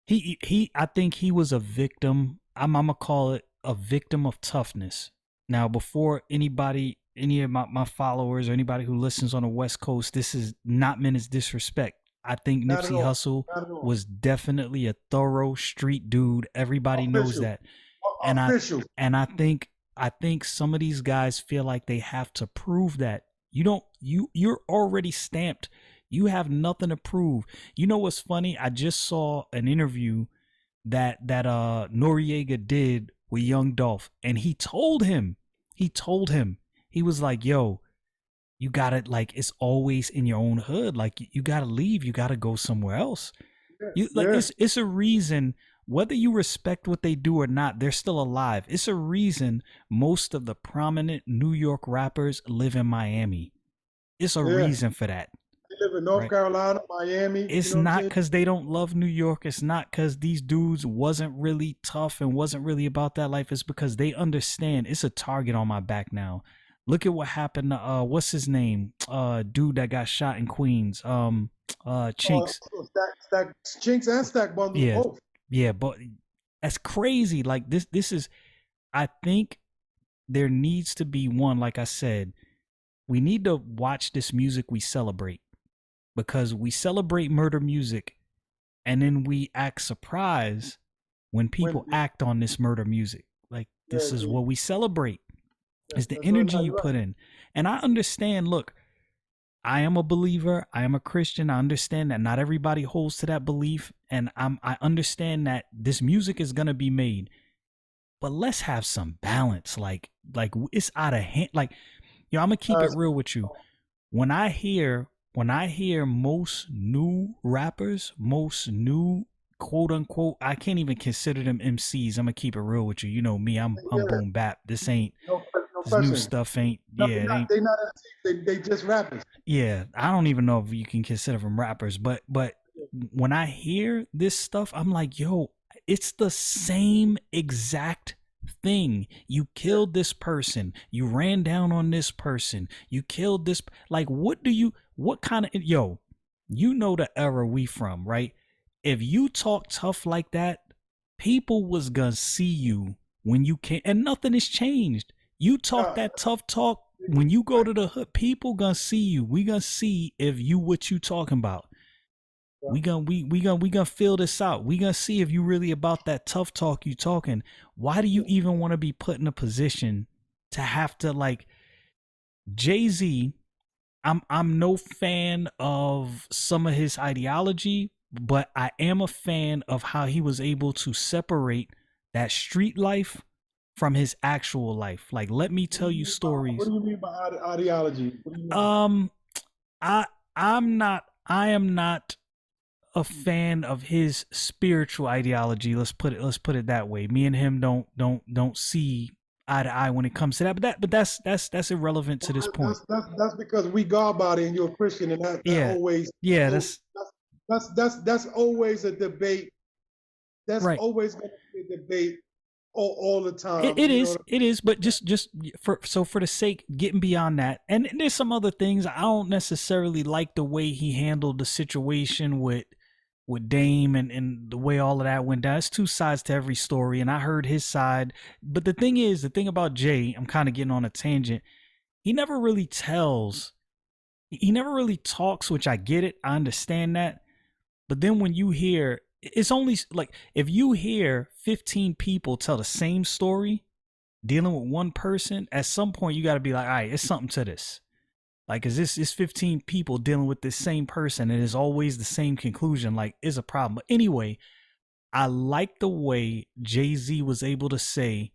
I think he was a victim. I'm gonna call it a victim of toughness. Now, before anybody, any of my followers or anybody who listens on the West Coast, this is not meant as disrespect. I think Not at Nipsey all. Hussle Not at all. was definitely a thorough street dude. Everybody knows Official. that. And I Official. and I think some of these guys feel like they have to prove that. You don't you're already stamped. You have nothing to prove. You know what's funny? I just saw an interview that Noriega did with Young Dolph, and he told him, he was like, yo, you gotta, like, it's always in your own hood. Like, you gotta leave, you gotta go somewhere else. Yeah. You like, Yeah. it's a reason, whether you respect what they do or not, they're still alive. It's a reason most of the prominent New York rappers live in Miami. It's a Yeah. reason for that, They live in North right? Carolina, Miami. You It's know what I'm not saying? because they don't love New York. It's not because these dudes wasn't really tough and wasn't really about that life. It's because they understand it's a target on my back now. Look at what happened to what's his name? Dude that got shot in Queens. Chinks. Stack Chinks and Stack Bundles Yeah, both. yeah, but that's crazy. Like, this is, I think there needs to be one, like I said, we need to watch this music we celebrate, because we celebrate murder music and then we act surprised when When people act on this murder music. Like, yeah, this is G. what we celebrate. Yeah, Is the that's right. energy No, you you're right. put in. And I understand, look, I am a believer, I am a Christian. I understand that not everybody holds to that belief, and I understand that this music is going to be made. But let's have some balance. Like it's out of hand. Like, yo, I'm going to keep it Guys, real with you. When I hear most new rappers, most new quote unquote, I can't even consider them MCs. I'm gonna keep it real with you. You know me, I'm yeah, boom bap. no This new question. stuff ain't, No, yeah, it ain't, they not MCs. They just rappers. yeah. I don't even know if you can consider them rappers, but when I hear this stuff, I'm like, yo, it's the same exact thing. You killed this person, you ran down on this person, you killed this, like, what kind of, yo, you know the era we from, right? If you talk tough like that, people was gonna see you when you came, and nothing has changed. You talk Uh, that tough talk, when you go to the hood, people gonna see you. We gonna see if you what you talking about. We gonna feel this out. We gonna see if you really about that tough talk you talking. Why do you even want to be put in a position to have to, like, Jay-Z? I'm no fan of some of his ideology, but I am a fan of how he was able to separate that street life from his actual life. Like, let me tell you what stories. do you mean by ideology? What do you mean? Um, I I am not a fan of his spiritual ideology. Let's put it that way. Me and him don't see eye to eye when it comes to that. But that's irrelevant to this point. That's because we God body and you're a Christian, and that Yeah, always yeah, so that's that's always a debate. That's right. always going to be a debate all the It, time. it You know is, what it is, but just for the sake getting beyond that, and there's some other things I don't necessarily like the way he handled the situation with Dame, and the way all of that went down. It's two sides to every story, and I heard his side. But the thing about Jay, I'm kind of getting on a tangent. He never really tells, he never really talks, which I get it. I understand that. But then when you hear, it's only like, if you hear 15 people tell the same story dealing with one person, at some point you got to be like, all right, it's something to this. Like, is this is 15 people dealing with this same person, and it's always the same conclusion? Like, is a problem. But anyway, I like the way Jay-Z was able to say,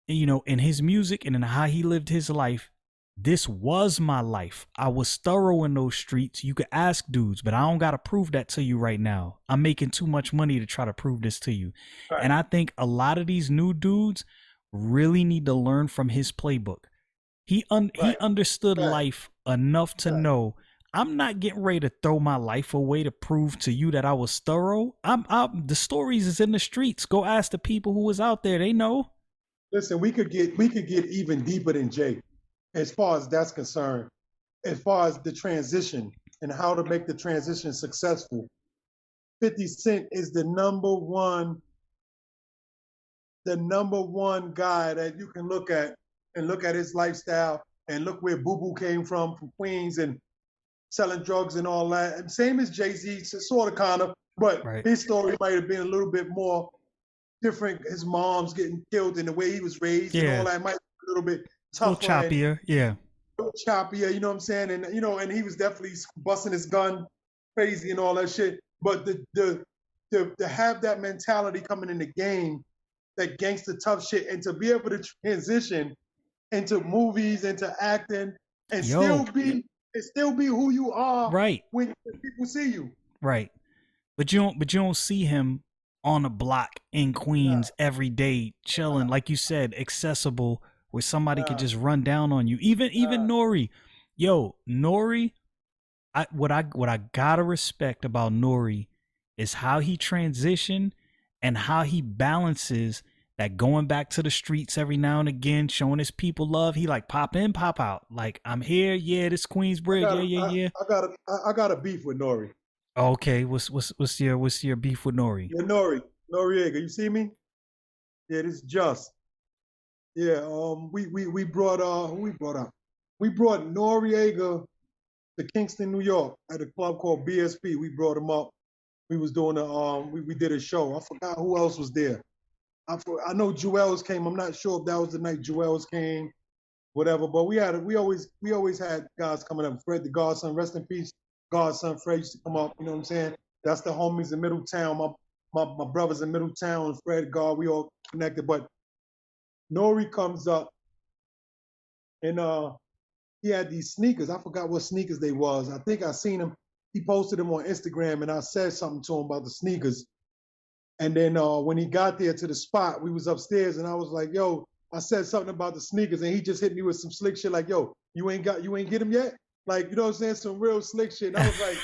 in his music and in how he lived his life, this was my life. I was thorough in those streets. You could ask dudes, but I don't got to prove that to you right now. I'm making too much money to try to prove this to you. right? And I think a lot of these new dudes really need to learn from his playbook. He Right. understood Right. life enough to Right. know, I'm not getting ready to throw my life away to prove to you that I was thorough. I'm the stories is in the streets. Go ask the people who was out there. They know. Listen, we could get even deeper than Jay, as far as that's concerned. As far as the transition and how to make the transition successful, 50 Cent is the number one the number one guy that you can look at and look at his lifestyle and look where Boo Boo came from Queens and selling drugs and all that. And same as Jay-Z, sort of kind of, but Right. his story might have been a little bit more different. His mom's getting killed and the way he was raised and all Yeah. that might be a little bit A little tougher and choppier. Yeah. choppier, you know what I'm saying? And and he was definitely busting his gun crazy and all that shit. But to have that mentality coming in the game, that gangster tough shit, and to be able to transition into movies, into acting, and Yo. still be who you are Right. when people see you. Right. But you don't see him on a block in Nah, Queens every day chilling, nah, like you said, accessible where somebody could nah, just run down on you. Even nah. Nori. Yo, Nori, what I gotta respect about Nori is how he transitioned and how he balances that going back to the streets every now and again, showing his people love. He like pop in, pop out. Like, I'm here, yeah, this Queensbridge, yeah, yeah, yeah. I got a beef with Nori. Okay, what's your beef with Nori? Yeah, Noriega, you see me? Yeah, this is just. Yeah, we brought who we brought up? We brought Noriega to Kingston, New York, at a club called BSP. We brought him up. We was doing we did a show. I forgot who else was there. I know Jewels came. I'm not sure if that was the night Jewels came, whatever. But we always had guys coming up. Fred the Godson, rest in peace. Godson Fred used to come up. You know what I'm saying? That's the homies in Middletown. My brothers in Middletown, Fred God, we all connected. But Nori comes up and he had these sneakers. I forgot what sneakers they was. I think I seen him. He posted them on Instagram, and I said something to him about the sneakers. And then when he got there to the spot, we was upstairs, and I was like, "Yo," I said something about the sneakers, and he just hit me with some slick shit, like, "Yo, you ain't get them yet?" Like, you know what I'm saying? Some real slick shit. And I was like,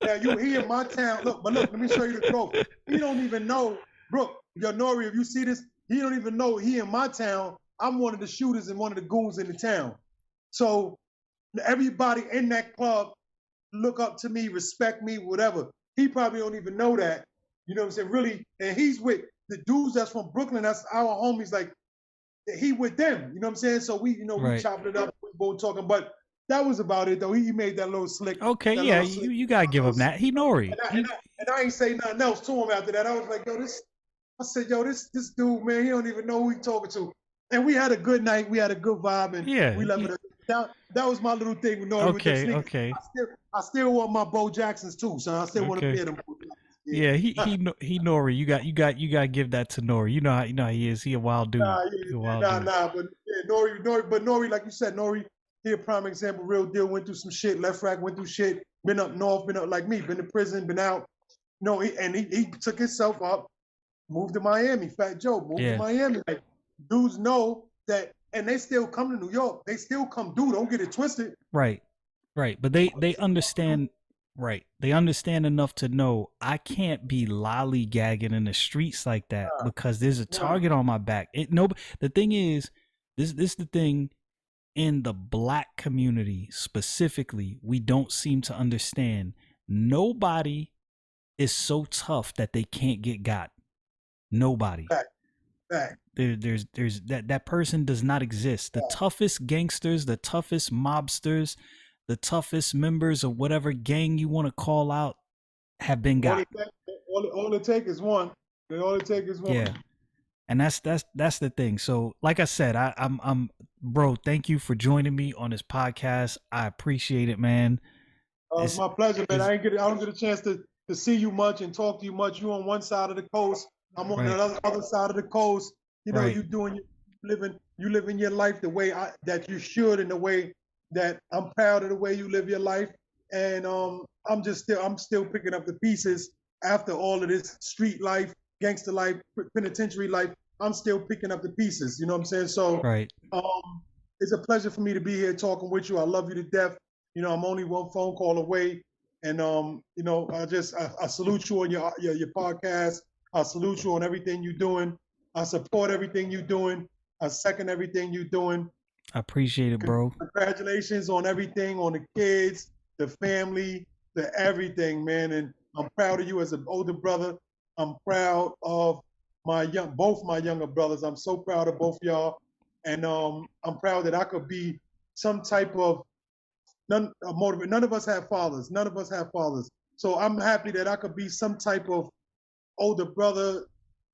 "Now you here in my town? Look, let me show you the growth. He don't even know, Brooke, yo, Nori, if you see this, he don't even know he in my town. I'm one of the shooters and one of the goons in the town. So everybody in that club look up to me, respect me, whatever. He probably don't even know that. You know what I'm saying? Really, and he's with the dudes that's from Brooklyn. That's our homies. Like he with them. You know what I'm saying? So we Right. chopped it up. We both talking, but that was about it though. He made that little slick, Okay, that yeah, little slick. you gotta give him that. He Nori. And I ain't say nothing else to him after that. I was like, yo, I said, yo, this dude, man, he don't even know who he talking to. And we had a good night. We had a good vibe, and Yeah. we left it. That was my little thing with Nori with them Okay, sneakers. okay, I still want my Bo Jacksons too, son. I still want to okay. pair them. Yeah. Yeah, he Nori. You got to give that to Nori. You know how he is. He a wild dude. Nah, He's a wild dude. but yeah, Nori, like you said, Nori, he a prime example, real deal, went through some shit, left rack, went through shit, been up north, been up like me, been to prison, been out. No, he took himself up, moved to Miami, Fat Joe, moved to Yeah. Miami. Like, dudes know that, and they still come to New York. They still come, dude, don't get it twisted. Right. Right. But they understand. Right. They understand enough to know I can't be lollygagging in the streets like that because there's a Nah, target on my back. The thing is, this the thing in the black community specifically, we don't seem to understand. Nobody is so tough that they can't get got. Nobody. back, back. There's that person does not exist. The toughest gangsters, the toughest mobsters, the toughest members of whatever gang you want to call out have been All got. it, all it take is one. All it take is one. Yeah. And that's the thing. So like I said, I'm bro, thank you for joining me on this podcast. I appreciate it, man. It's It's, my pleasure, man. it's I don't get a chance to see you much and talk to you much. You on one side of the coast, I'm on the right, other side of the coast. You know, right. you doing you living your life the way that you should, in the way that I'm proud of the way you live your life. And I'm still picking up the pieces after all of this street life, gangster life, penitentiary life. I'm still picking up the pieces. You know what I'm saying? So Right. um, it's a pleasure for me to be here talking with you. I love you to death. You know, I'm only one phone call away. And you know, I salute you on your podcast. I salute you on everything you're doing. I support everything you're doing. I second everything you're doing. I appreciate it, bro. Congratulations on everything, on the kids, the family, the everything, man. And I'm proud of you as an older brother. I'm proud of both my younger brothers. I'm so proud of both y'all, and I'm proud that I could be some type of motivate. None of us have fathers. None of us have fathers. So I'm happy that I could be some type of older brother,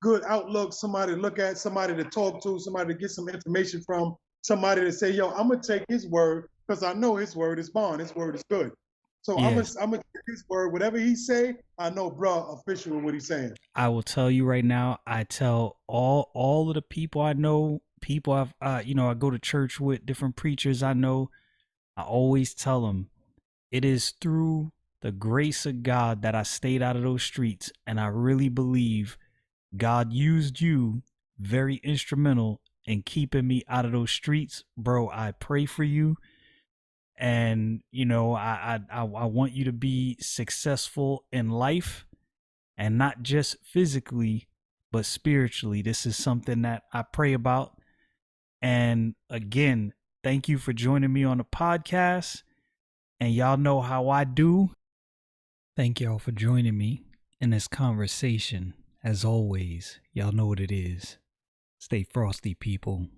good outlook, somebody to look at, somebody to talk to, somebody to get some information from, somebody to say, yo, I'm gonna take his word because I know his word is bond, his word is good. So Yes. I'm gonna take his word, whatever he say, I know, bro, official with what he's saying. I will tell you right now, I tell all of the people I know, people I go to church with, different preachers I know, I always tell them it is through the grace of God that I stayed out of those streets, and I really believe God used you very instrumental in keeping me out of those streets, bro. I pray for you, and I want you to be successful in life, and not just physically, but spiritually. This is something that I pray about. And again, thank you for joining me on the podcast. And y'all know how I do. Thank y'all for joining me in this conversation. As always, y'all know what it is. Stay frosty, people.